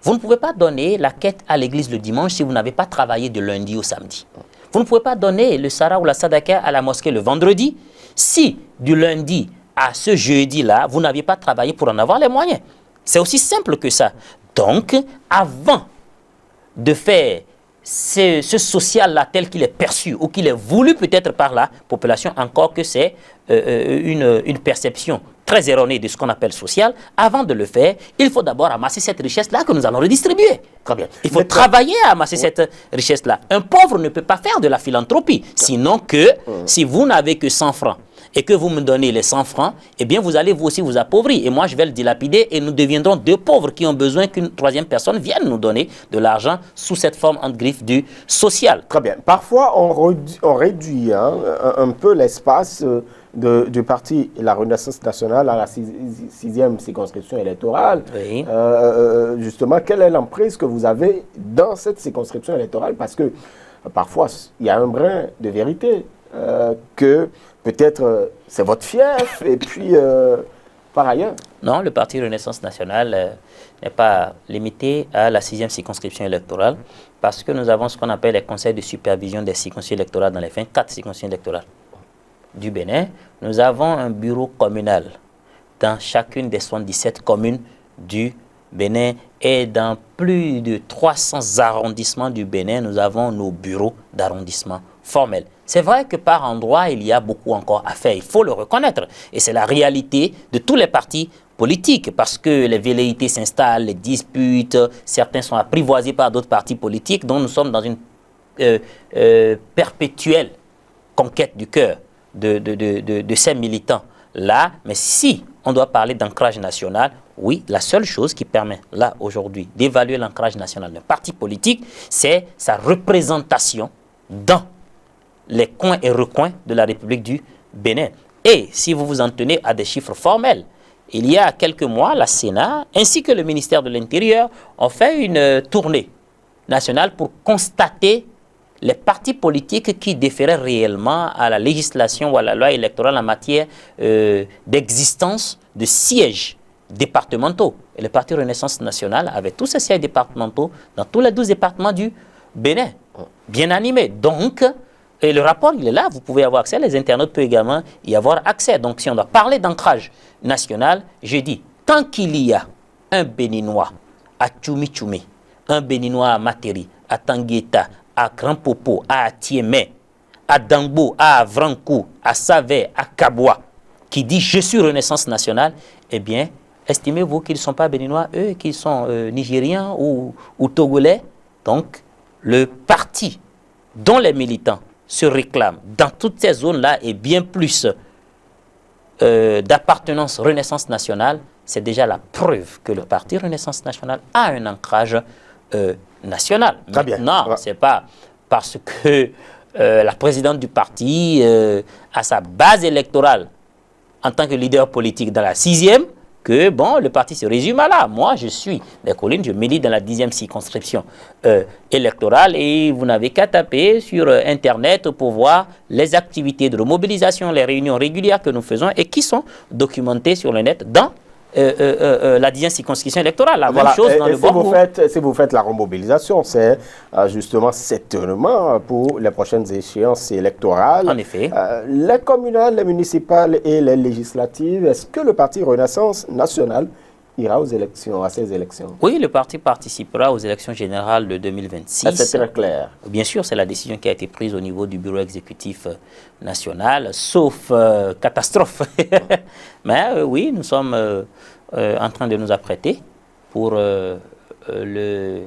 Vous ne pouvez pas donner la quête à l'église le dimanche si vous n'avez pas travaillé de lundi au samedi. Vous ne pouvez pas donner le Sara ou la Sadaka à la mosquée le vendredi si du lundi à ce jeudi-là, vous n'aviez pas travaillé pour en avoir les moyens. C'est aussi simple que ça. Donc, avant de faire ce social-là tel qu'il est perçu ou qu'il est voulu peut-être par la population, encore que c'est une perception très erronée de ce qu'on appelle social, avant de le faire, il faut d'abord amasser cette richesse-là que nous allons redistribuer. Il faut travailler à amasser cette richesse-là. Un pauvre ne peut pas faire de la philanthropie, sinon que si vous n'avez que 100 francs et que vous me donnez les 100 francs, eh bien vous allez vous aussi vous appauvrir. Et moi je vais le dilapider et nous deviendrons 2 pauvres qui ont besoin qu'une 3e personne vienne nous donner de l'argent sous cette forme entre griffes du social. Très bien. Parfois on réduit un peu l'espace du parti La Renaissance nationale à la 6e circonscription électorale. Oui. Justement, quelle est l'emprise que vous avez dans cette circonscription électorale? Parce que parfois, il y a un brin de vérité que peut-être c'est votre fief et puis par ailleurs. Non, le parti Renaissance nationale n'est pas limité à la 6e circonscription électorale parce que nous avons ce qu'on appelle les conseils de supervision des circonscriptions électorales dans les 24 circonscriptions électorales du Bénin. Nous avons un bureau communal dans chacune des 77 communes du Bénin et dans plus de 300 arrondissements du Bénin, nous avons nos bureaux d'arrondissement formels. C'est vrai que par endroits, il y a beaucoup encore à faire, il faut le reconnaître. Et c'est la réalité de tous les partis politiques parce que les velléités s'installent, les disputes, certains sont apprivoisés par d'autres partis politiques, donc nous sommes dans une perpétuelle conquête du cœur de ces militants-là. Mais si on doit parler d'ancrage national, oui, la seule chose qui permet là aujourd'hui d'évaluer l'ancrage national d'un parti politique, c'est sa représentation dans les coins et recoins de la République du Bénin. Et si vous vous en tenez à des chiffres formels, il y a quelques mois, la Sénat ainsi que le ministère de l'Intérieur ont fait une tournée national pour constater les partis politiques qui déféraient réellement à la législation ou à la loi électorale en matière d'existence de sièges départementaux. Et le parti Renaissance nationale avait tous ces sièges départementaux dans tous les 12 départements du Bénin, bien animés. Donc, et le rapport, il est là, vous pouvez avoir accès, les internautes peuvent également y avoir accès. Donc, si on doit parler d'ancrage national, je dis, tant qu'il y a un Béninois à Tchoumi-Tchoumi, un Béninois à Materi, à Tangueta, à Grand Popo, à Tiémé, à Dambo, à Avrankou, à Savé, à Kaboua, qui dit « je suis Renaissance nationale », eh bien, estimez-vous qu'ils ne sont pas béninois, eux, qu'ils sont nigériens ou togolais. Donc, le parti dont les militants se réclament dans toutes ces zones-là et bien plus d'appartenance Renaissance nationale, c'est déjà la preuve que le parti Renaissance nationale a un ancrage national. Très bien. Non, ce n'est pas parce que la présidente du parti a sa base électorale en tant que leader politique dans la 6e que bon, le parti se résume à là. Moi, je suis des collines, je milite dans la 10e circonscription électorale et vous n'avez qu'à taper sur Internet pour voir les activités de remobilisation, les réunions régulières que nous faisons et qui sont documentées sur le net dans la 10e circonscription électorale. La même chose dans le Borgo. Si vous faites la remobilisation, c'est justement certainement pour les prochaines échéances électorales. En effet. Les communales, les municipales et les législatives, est-ce que le parti Renaissance nationale ira aux élections, à ces élections? Oui, le parti participera aux élections générales de 2026. C'est très clair. Bien sûr, c'est la décision qui a été prise au niveau du bureau exécutif national, sauf catastrophe. Mais oui, nous sommes en train de nous apprêter pour le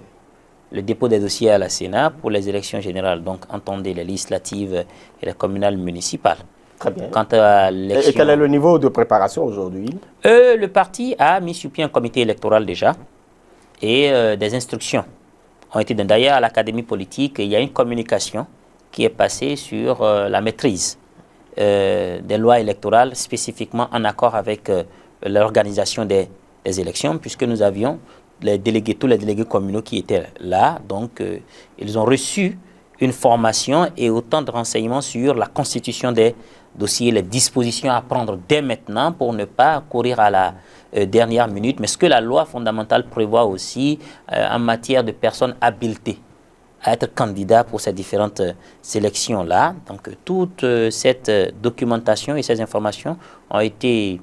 dépôt des dossiers à la Sénat pour les élections générales. Donc, entendez les législatives et les communales municipales. Très bien. Quant à et quel est le niveau de préparation aujourd'hui? Le parti a mis sur pied un comité électoral déjà et des instructions ont été données. D'ailleurs, à l'Académie politique, il y a une communication qui est passée sur la maîtrise des lois électorales, spécifiquement en accord avec l'organisation des élections, puisque nous avions tous les délégués communaux qui étaient là. Donc, ils ont reçu une formation et autant de renseignements sur la constitution des dossiers, les dispositions à prendre dès maintenant pour ne pas courir à la dernière minute. Mais ce que la loi fondamentale prévoit aussi en matière de personnes habilitées à être candidats pour ces différentes sélections-là. Donc, toute cette documentation et ces informations ont été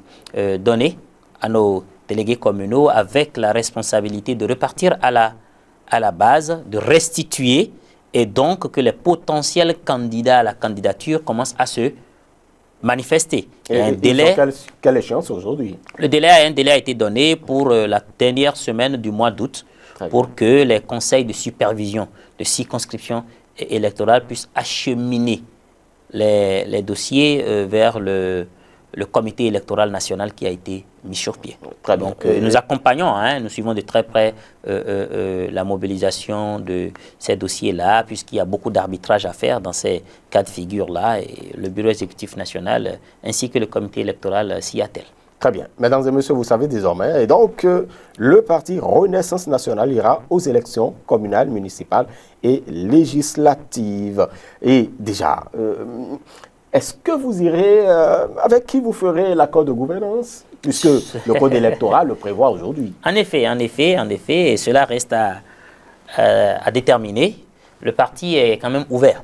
données à nos délégués communaux avec la responsabilité de repartir à la base, de restituer et donc que les potentiels candidats à la candidature commencent à se manifester. Et un délai, quelle échéance aujourd'hui? Un délai a été donné pour la dernière semaine du mois d'août pour que les conseils de supervision de circonscription électorale puissent acheminer les dossiers vers le comité électoral national qui a été mis sur pied. Donc, nous accompagnons, nous suivons de très près la mobilisation de ces dossiers-là, puisqu'il y a beaucoup d'arbitrage à faire dans ces cas de figure-là, et le bureau exécutif national ainsi que le comité électoral s'y attellent. Très bien. Mesdames et messieurs, vous savez désormais. Et donc, le parti Renaissance nationale ira aux élections communales, municipales et législatives. Et déjà, est-ce que vous irez, avec qui vous ferez l'accord de gouvernance? Puisque le code électoral le prévoit aujourd'hui. En effet, et cela reste à déterminer. Le parti est quand même ouvert.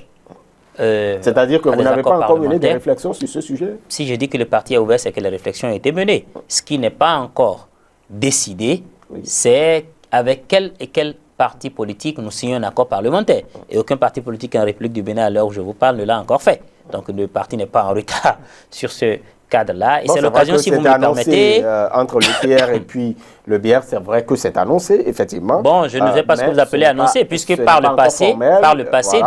C'est-à-dire que vous n'avez pas encore mené des réflexions sur ce sujet? Si je dis que le parti est ouvert, c'est que les réflexions ont été menées. Ce qui n'est pas encore décidé, c'est avec quel parti politique nous signons un accord parlementaire. Et aucun parti politique en République du Bénin, à l'heure où je vous parle, ne l'a encore fait. Donc le parti n'est pas en retard sur ce cadre-là. Et c'est l'occasion, si vous me permettez... entre le PR et puis le BR, c'est vrai que c'est annoncé, effectivement. Bon, je ne sais pas ce que vous appelez annoncer, puisque par le passé, voilà.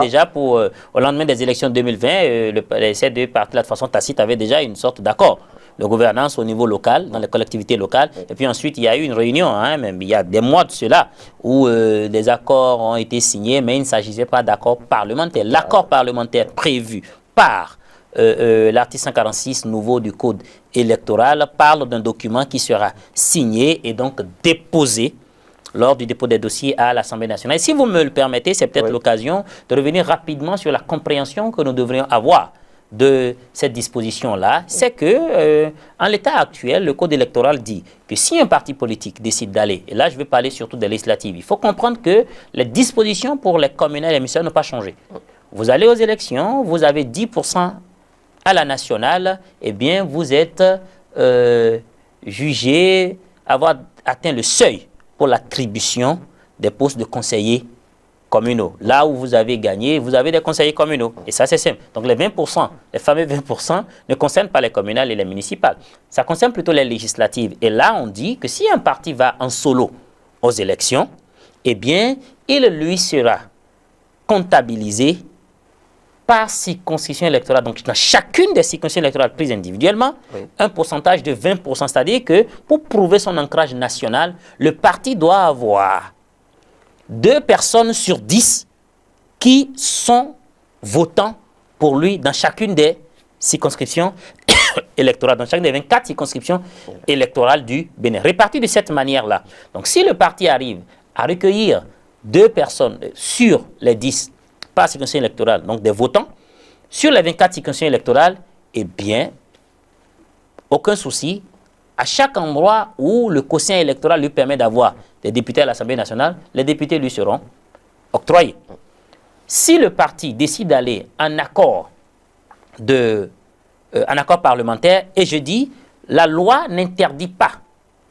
Déjà, au lendemain des élections 2020, ces deux partis-là, de façon tacite, avaient déjà une sorte d'accord de gouvernance au niveau local, dans les collectivités locales. Et puis ensuite, il y a eu une réunion, même il y a des mois de cela, où des accords ont été signés, mais il ne s'agissait pas d'accords parlementaires. L'accord parlementaire prévu par l'article 146 nouveau du Code électoral parle d'un document qui sera signé et donc déposé lors du dépôt des dossiers à l'Assemblée nationale. Et si vous me le permettez, c'est peut-être l'occasion de revenir rapidement sur la compréhension que nous devrions avoir de cette disposition-là. C'est que, en l'état actuel, le code électoral dit que si un parti politique décide d'aller, et là je vais parler surtout des législatives, il faut comprendre que les dispositions pour les communales et municipales n'ont pas changé. Vous allez aux élections, vous avez 10% à la nationale, eh bien vous êtes jugé avoir atteint le seuil pour l'attribution des postes de conseillers communaux. Là où vous avez gagné, vous avez des conseillers communaux. Et ça, c'est simple. Donc, les 20%, les fameux 20%, ne concernent pas les communales et les municipales. Ça concerne plutôt les législatives. Et là, on dit que si un parti va en solo aux élections, eh bien, il lui sera comptabilisé par circonscription électorale. Donc, dans chacune des circonscriptions électorales prises individuellement, un pourcentage de 20%. C'est-à-dire que pour prouver son ancrage national, le parti doit avoir 2 personnes sur 10 qui sont votants pour lui dans chacune des circonscriptions électorales, dans chacune des 24 circonscriptions électorales du Bénin, réparties de cette manière-là. Donc, si le parti arrive à recueillir 2 personnes sur les 10 par circonscription électorale, donc des votants, sur les 24 circonscriptions électorales, eh bien, aucun souci. À chaque endroit où le quotient électoral lui permet d'avoir des députés à l'Assemblée nationale, les députés lui seront octroyés. Si le parti décide d'aller en accord parlementaire, et je dis, la loi n'interdit pas,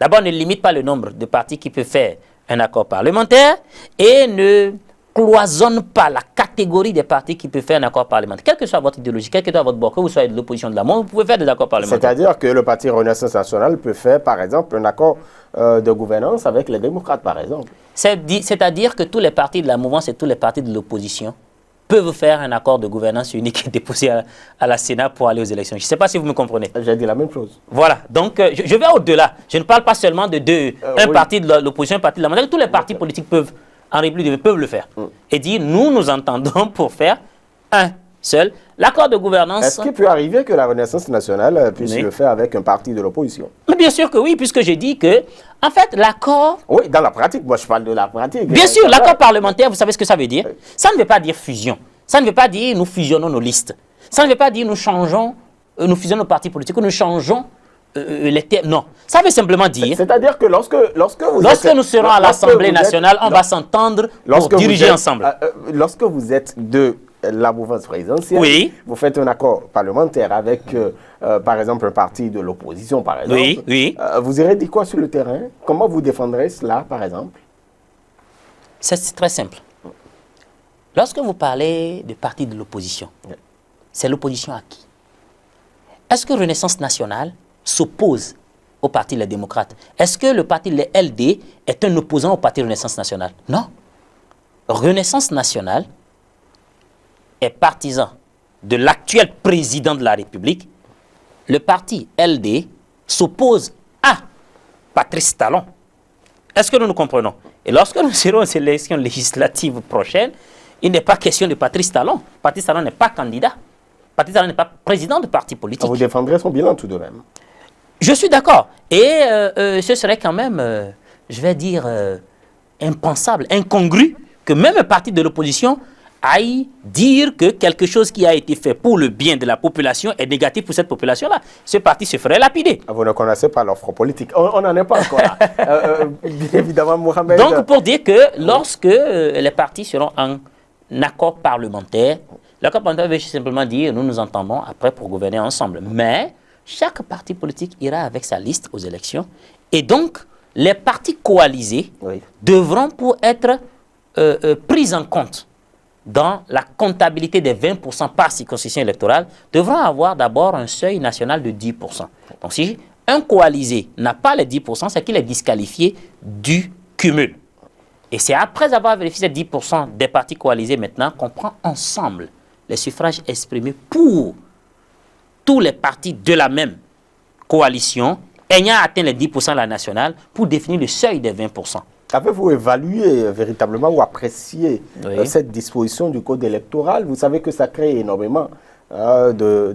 d'abord ne limite pas le nombre de partis qui peuvent faire un accord parlementaire et ne cloisonne pas la catégorie des partis qui peuvent faire un accord parlementaire. Quelle que soit votre idéologie, quel que soit votre bord, que vous soyez de l'opposition de la moi, vous pouvez faire des accords parlementaires. C'est-à-dire que le parti Renaissance nationale peut faire, par exemple, un accord de gouvernance avec les démocrates, par exemple. C'est-à-dire que tous les partis de la mouvance et tous les partis de l'opposition peuvent faire un accord de gouvernance unique et déposer à la Sénat pour aller aux élections. Je ne sais pas si vous me comprenez. J'ai dit la même chose. Voilà. Donc, je vais au-delà. Je ne parle pas seulement de un parti de l'opposition, un parti de la mouvance. Tous les partis politiques peuvent en République peuvent le faire. Et dire, nous entendons pour faire un seul. L'accord de gouvernance... Est-ce qu'il peut arriver que la Renaissance nationale puisse le faire avec un parti de l'opposition? Mais bien sûr que oui, puisque j'ai dit que, en fait, l'accord... Oui, dans la pratique, moi je parle de la pratique. Bien sûr, l'accord parlementaire, vous savez ce que ça veut dire? Ça ne veut pas dire fusion. Ça ne veut pas dire nous fusionnons nos listes. Ça ne veut pas dire nous changeons, nous fusionnons nos partis politiques, ou nous changeons les termes. Non, ça veut simplement dire... C'est-à-dire que lorsque nous serons à l'Assemblée nationale, on va s'entendre pour diriger ensemble. Lorsque vous êtes de la mouvance présidentielle, vous faites un accord parlementaire avec, par exemple, un parti de l'opposition, par exemple. Vous irez dire quoi sur le terrain? Comment vous défendrez cela, par exemple? C'est très simple. Lorsque vous parlez de parti de l'opposition, c'est l'opposition à qui? Est-ce que Renaissance nationale s'oppose au parti Les Démocrates? Est-ce que le parti les LD est un opposant au parti Renaissance nationale? Non. Renaissance nationale est partisan de l'actuel président de la République. Le parti LD s'oppose à Patrice Talon. Est-ce que nous nous comprenons? Et lorsque nous serons aux élections législatives prochaines, il n'est pas question de Patrice Talon. Patrice Talon n'est pas candidat. Patrice Talon n'est pas président de parti politique. Vous défendrez son bilan tout de même. Je suis d'accord. Et ce serait quand même, je vais dire, impensable, incongru, que même un parti de l'opposition aille dire que quelque chose qui a été fait pour le bien de la population est négatif pour cette population-là. Ce parti se ferait lapider. Vous ne connaissez pas l'offre politique. On n'en est pas encore là. Bien évidemment, Mohamed. Donc, pour dire que lorsque les partis seront en accord parlementaire, l'accord parlementaire veut simplement dire nous nous entendons après pour gouverner ensemble. Mais chaque parti politique ira avec sa liste aux élections. Et donc, les partis coalisés devront, pour être pris en compte dans la comptabilité des 20% par circonscription électorale, devront avoir d'abord un seuil national de 10%. Donc, si un coalisé n'a pas les 10%, c'est qu'il est disqualifié du cumul. Et c'est après avoir vérifié ces 10% des partis coalisés maintenant qu'on prend ensemble les suffrages exprimés pour tous les partis de la même coalition ayant atteint les 10% à la nationale pour définir le seuil des 20%. Avez-vous évalué véritablement ou apprécié cette disposition du code électoral? Vous savez que ça crée énormément de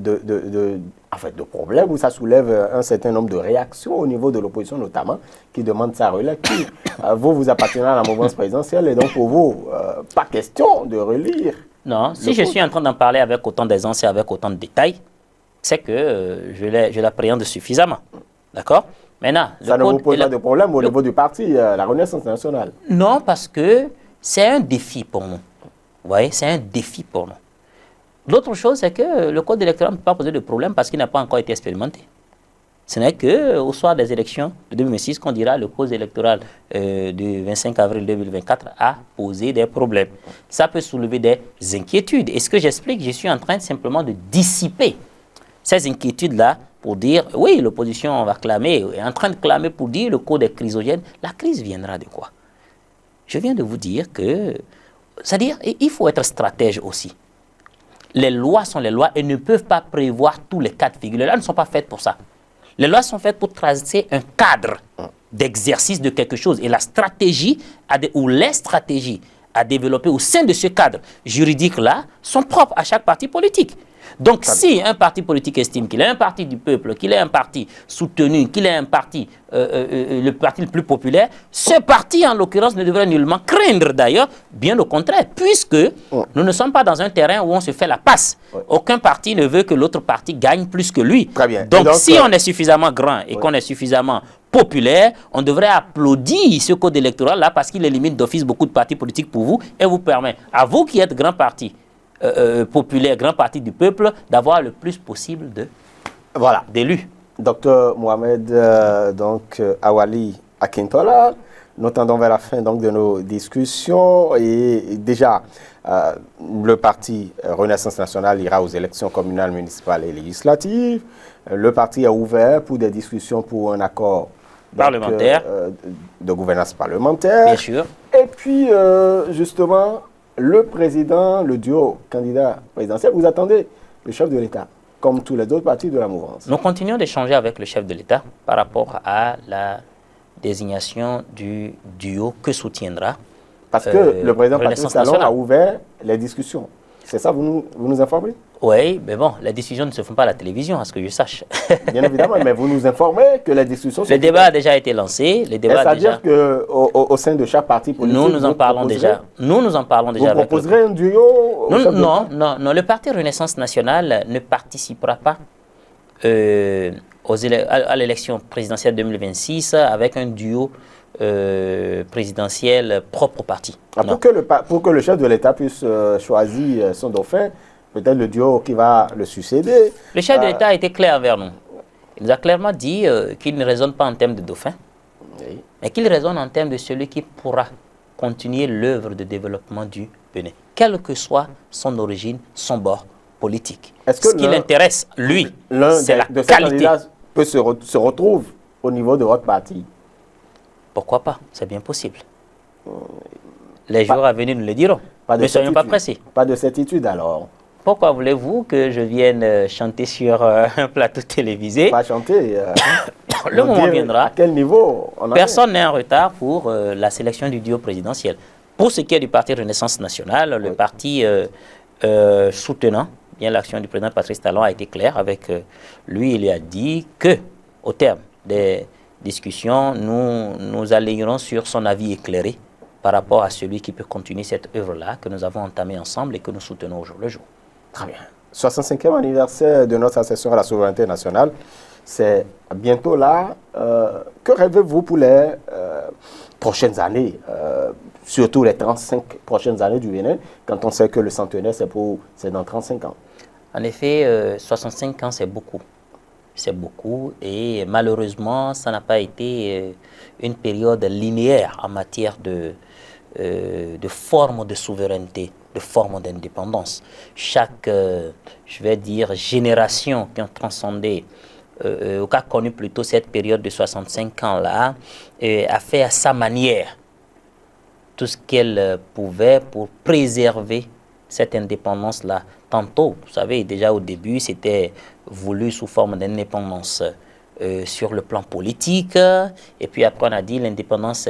problèmes, où ça soulève un certain nombre de réactions au niveau de l'opposition notamment, qui demandent sa relecture. Vous appartenez à la mouvance présidentielle et donc pour vous, pas question de relire. Non, si je suis en train d'en parler avec autant d'aisance et avec autant de détails, c'est que je l'appréhende suffisamment. D'accord? Maintenant, ça ne vous pose pas de problème au niveau du parti, la Renaissance nationale? Non, parce que c'est un défi pour nous. Vous voyez, c'est un défi pour nous. L'autre chose, c'est que le code électoral ne peut pas poser de problème parce qu'il n'a pas encore été expérimenté. Ce n'est qu'au soir des élections de 2006 qu'on dira le code électoral du 25 avril 2024 a posé des problèmes. Ça peut soulever des inquiétudes. Et ce que j'explique, je suis en train simplement de dissiper ces inquiétudes-là pour dire, oui, l'opposition va clamer, est en train de clamer pour dire le code est chrysogène. La crise viendra de quoi? Je viens de vous dire que, c'est-à-dire, il faut être stratège aussi. Les lois sont les lois et ne peuvent pas prévoir tous les cas de figure. Les lois ne sont pas faites pour ça. Les lois sont faites pour tracer un cadre d'exercice de quelque chose. Et la stratégie, ou les stratégies à développer au sein de ce cadre juridique-là sont propres à chaque parti politique. Donc, si un parti politique estime qu'il est un parti du peuple, qu'il est un parti soutenu, qu'il est un parti, le parti le plus populaire, ce parti, en l'occurrence, ne devrait nullement craindre d'ailleurs, bien au contraire, puisque nous ne sommes pas dans un terrain où on se fait la passe. Aucun parti ne veut que l'autre parti gagne plus que lui. Très bien. Donc, si on est suffisamment grand et qu'on est suffisamment populaire, on devrait applaudir ce code électoral-là parce qu'il élimine d'office beaucoup de partis politiques pour vous et vous permet, à vous qui êtes grand parti, populaire, grand parti du peuple, d'avoir le plus possible d'élus. Docteur Mohamed Awali Akintola, nous tendons vers la fin de nos discussions et déjà le parti Renaissance nationale ira aux élections communales, municipales et législatives. Le parti est ouvert pour des discussions pour un accord parlementaire, de gouvernance parlementaire. Bien sûr. Et puis, justement, le président, le duo candidat présidentiel, vous attendez le chef de l'État, comme tous les autres partis de la mouvance. Nous continuons d'échanger avec le chef de l'État par rapport à la désignation du duo que soutiendra. Parce que le président Patrice Talon a ouvert les discussions. C'est ça, vous nous informez? Oui, mais bon, les décisions ne se font pas à la télévision, à ce que je sache. Bien évidemment, mais vous nous informez que les discussions sont... Le débat a déjà été lancé. C'est-à-dire qu'au sein de chaque parti politique, nous en parlons déjà. Nous en parlerons déjà. Vous proposerez un duo non, le parti Renaissance nationale ne participera pas à l'élection présidentielle 2026 avec un duo présidentiel propre au parti. Pour que le chef de l'État puisse choisir son dauphin, peut-être le duo qui va le succéder. Le chef de l'État a été clair vers nous. Il nous a clairement dit qu'il ne raisonne pas en termes de dauphin, mais qu'il raisonne en termes de celui qui pourra continuer l'œuvre de développement du Bénin, quelle que soit son origine, son bord politique. Ce qui l'intéresse, lui, c'est la qualité. Peut se retrouve au niveau de votre parti. Pourquoi pas? C'est bien possible. Les jours à venir nous le diront. Ne soyons pas pressés. Pas de certitude alors. Pourquoi voulez-vous que je vienne chanter sur un plateau télévisé? Pas chanter. Le moment viendra. À quel niveau personne n'est en retard pour la sélection du duo présidentiel. Pour ce qui est du parti Renaissance nationale, le parti soutenant bien l'action du président Patrice Talon a été clair avec lui. Il a dit que, au terme des discussions, nous alignerons sur son avis éclairé par rapport à celui qui peut continuer cette œuvre-là que nous avons entamée ensemble et que nous soutenons au jour le jour. Très bien. 65e anniversaire de notre accession à la souveraineté nationale, c'est bientôt là. Que rêvez-vous pour les prochaines années, surtout les 35 prochaines années du Bénin, quand on sait que le centenaire, c'est dans 35 ans? En effet, 65 ans, c'est beaucoup. C'est beaucoup et malheureusement, ça n'a pas été une période linéaire en matière de forme de souveraineté, de forme d'indépendance. Chaque, je vais dire, génération qui a transcendé, ou qui a connu plutôt cette période de 65 ans-là, a fait à sa manière tout ce qu'elle pouvait pour préserver cette indépendance-là. Tantôt, vous savez, déjà au début, c'était voulu sous forme d'indépendance sur le plan politique. Et puis après, on a dit l'indépendance,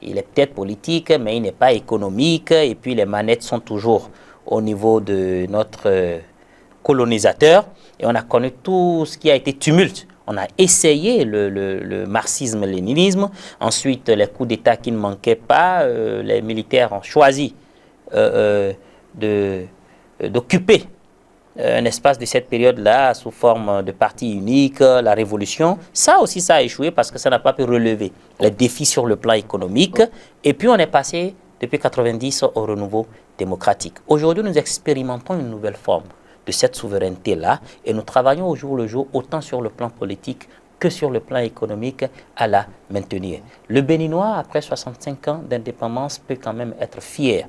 il est peut-être politique, mais il n'est pas économique. Et puis les manettes sont toujours au niveau de notre colonisateur. Et on a connu tout ce qui a été tumulte. On a essayé le marxisme-léninisme. Ensuite, les coups d'État qui ne manquaient pas. Les militaires ont choisi d'occuper un espace de cette période-là sous forme de parti unique, la révolution. Ça aussi, ça a échoué parce que ça n'a pas pu relever les défis sur le plan économique. Et puis, on est passé, depuis 1990, au renouveau démocratique. Aujourd'hui, nous expérimentons une nouvelle forme de cette souveraineté-là et nous travaillons au jour le jour, autant sur le plan politique que sur le plan économique, à la maintenir. Le Béninois, après 65 ans d'indépendance, peut quand même être fier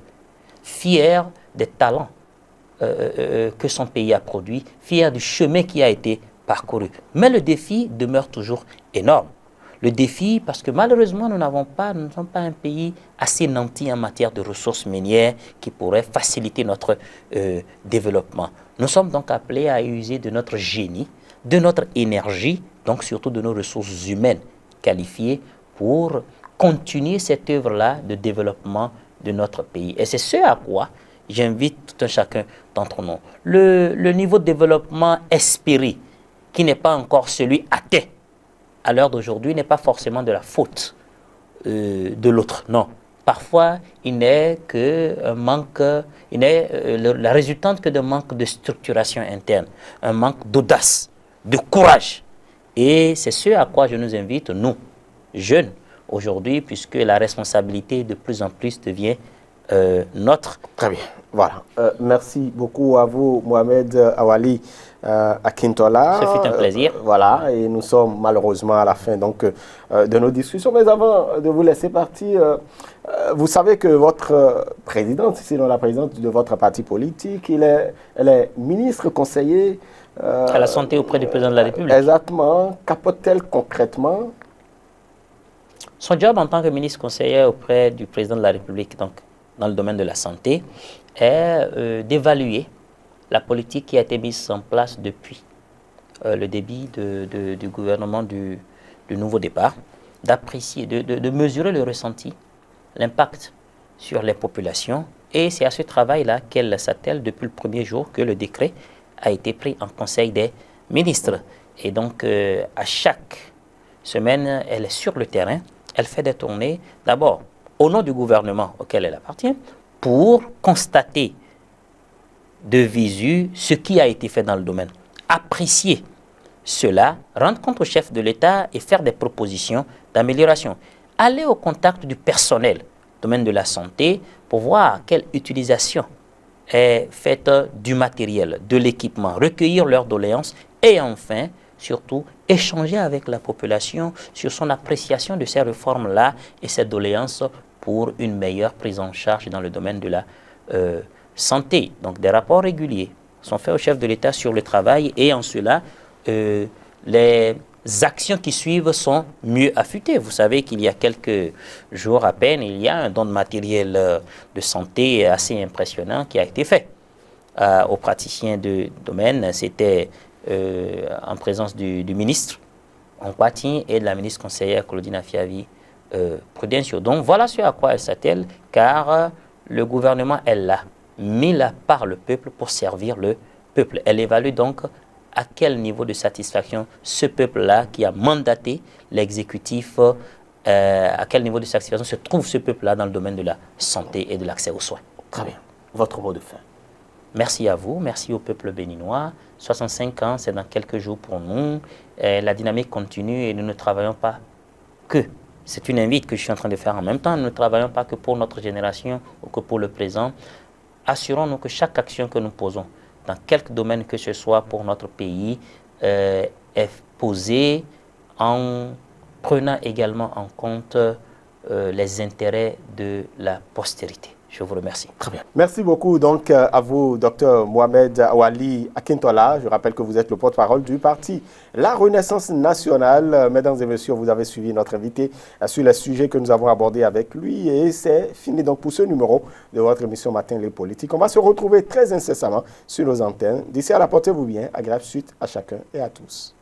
des talents que son pays a produit, fier du chemin qui a été parcouru. Mais le défi demeure toujours énorme. Le défi, parce que malheureusement, nous ne sommes pas un pays assez nanti en matière de ressources minières qui pourrait faciliter notre développement. Nous sommes donc appelés à user de notre génie, de notre énergie, donc surtout de nos ressources humaines qualifiées pour continuer cette œuvre-là de développement de notre pays. Et c'est ce à quoi j'invite tout un chacun d'entre nous. Le niveau de développement espéré, qui n'est pas encore celui atteint à l'heure d'aujourd'hui, n'est pas forcément de la faute de l'autre. Non. Parfois, il n'est que un manque, il n'est la résultante que d'un manque de structuration interne, un manque d'audace, de courage. Et c'est ce à quoi je nous invite, nous, jeunes, aujourd'hui, puisque la responsabilité de plus en plus devient notre. Très bien, voilà. Merci beaucoup à vous, Mohamed Awali Akintola. Ce fut un plaisir. Voilà, et nous sommes malheureusement à la fin donc, de nos discussions. Mais avant de vous laisser partir, vous savez que votre présidente, sinon la présidente de votre parti politique, elle est ministre conseiller. À la santé auprès du président de la République. Exactement. Qu'apporte-t-elle concrètement? Son job en tant que ministre conseiller auprès du président de la République, donc dans le domaine de la santé, est d'évaluer la politique qui a été mise en place depuis le début du gouvernement du nouveau départ, d'apprécier, de mesurer le ressenti, l'impact sur les populations. Et c'est à ce travail-là qu'elle s'attelle depuis le premier jour que le décret a été pris en Conseil des ministres. Et donc, à chaque semaine, elle est sur le terrain, elle fait des tournées, d'abord au nom du gouvernement auquel elle appartient, pour constater de visu ce qui a été fait dans le domaine, apprécier cela, rendre compte au chef de l'État et faire des propositions d'amélioration. Aller au contact du personnel, domaine de la santé, pour voir quelle utilisation est faite du matériel, de l'équipement, recueillir leurs doléances et enfin, surtout, échanger avec la population sur son appréciation de ces réformes-là et ces doléances pour une meilleure prise en charge dans le domaine de la santé. Donc, des rapports réguliers sont faits au chef de l'État sur le travail et en cela, les actions qui suivent sont mieux affûtées. Vous savez qu'il y a quelques jours à peine, il y a un don de matériel de santé assez impressionnant qui a été fait aux praticiens de domaine. C'était en présence du ministre Onkwati et de la ministre conseillère Claudine Afiavi Prudencio. Donc voilà ce à quoi elle s'attelle, car le gouvernement est là, mis là par le peuple pour servir le peuple. Elle évalue donc à quel niveau de satisfaction ce peuple-là qui a mandaté l'exécutif, à quel niveau de satisfaction se trouve ce peuple-là dans le domaine de la santé et de l'accès aux soins. Très bien. Votre mot de fin. Merci à vous, merci au peuple béninois. 65 ans, c'est dans quelques jours pour nous. La dynamique continue et nous ne travaillons pas que. C'est une invite que je suis en train de faire en même temps. Nous ne travaillons pas que pour notre génération ou que pour le présent. Assurons-nous que chaque action que nous posons, dans quelque domaine que ce soit pour notre pays, est posée en prenant également en compte les intérêts de la postérité. Je vous remercie. Très bien. Merci beaucoup donc à vous, Dr Mohamed Awali Akintola. Je rappelle que vous êtes le porte-parole du parti La Renaissance Nationale. Mesdames et messieurs, vous avez suivi notre invité sur les sujets que nous avons abordés avec lui. Et c'est fini donc pour ce numéro de votre émission Matin les Politiques. On va se retrouver très incessamment sur nos antennes. D'ici là, portez-vous bien. Agréable suite à chacun et à tous.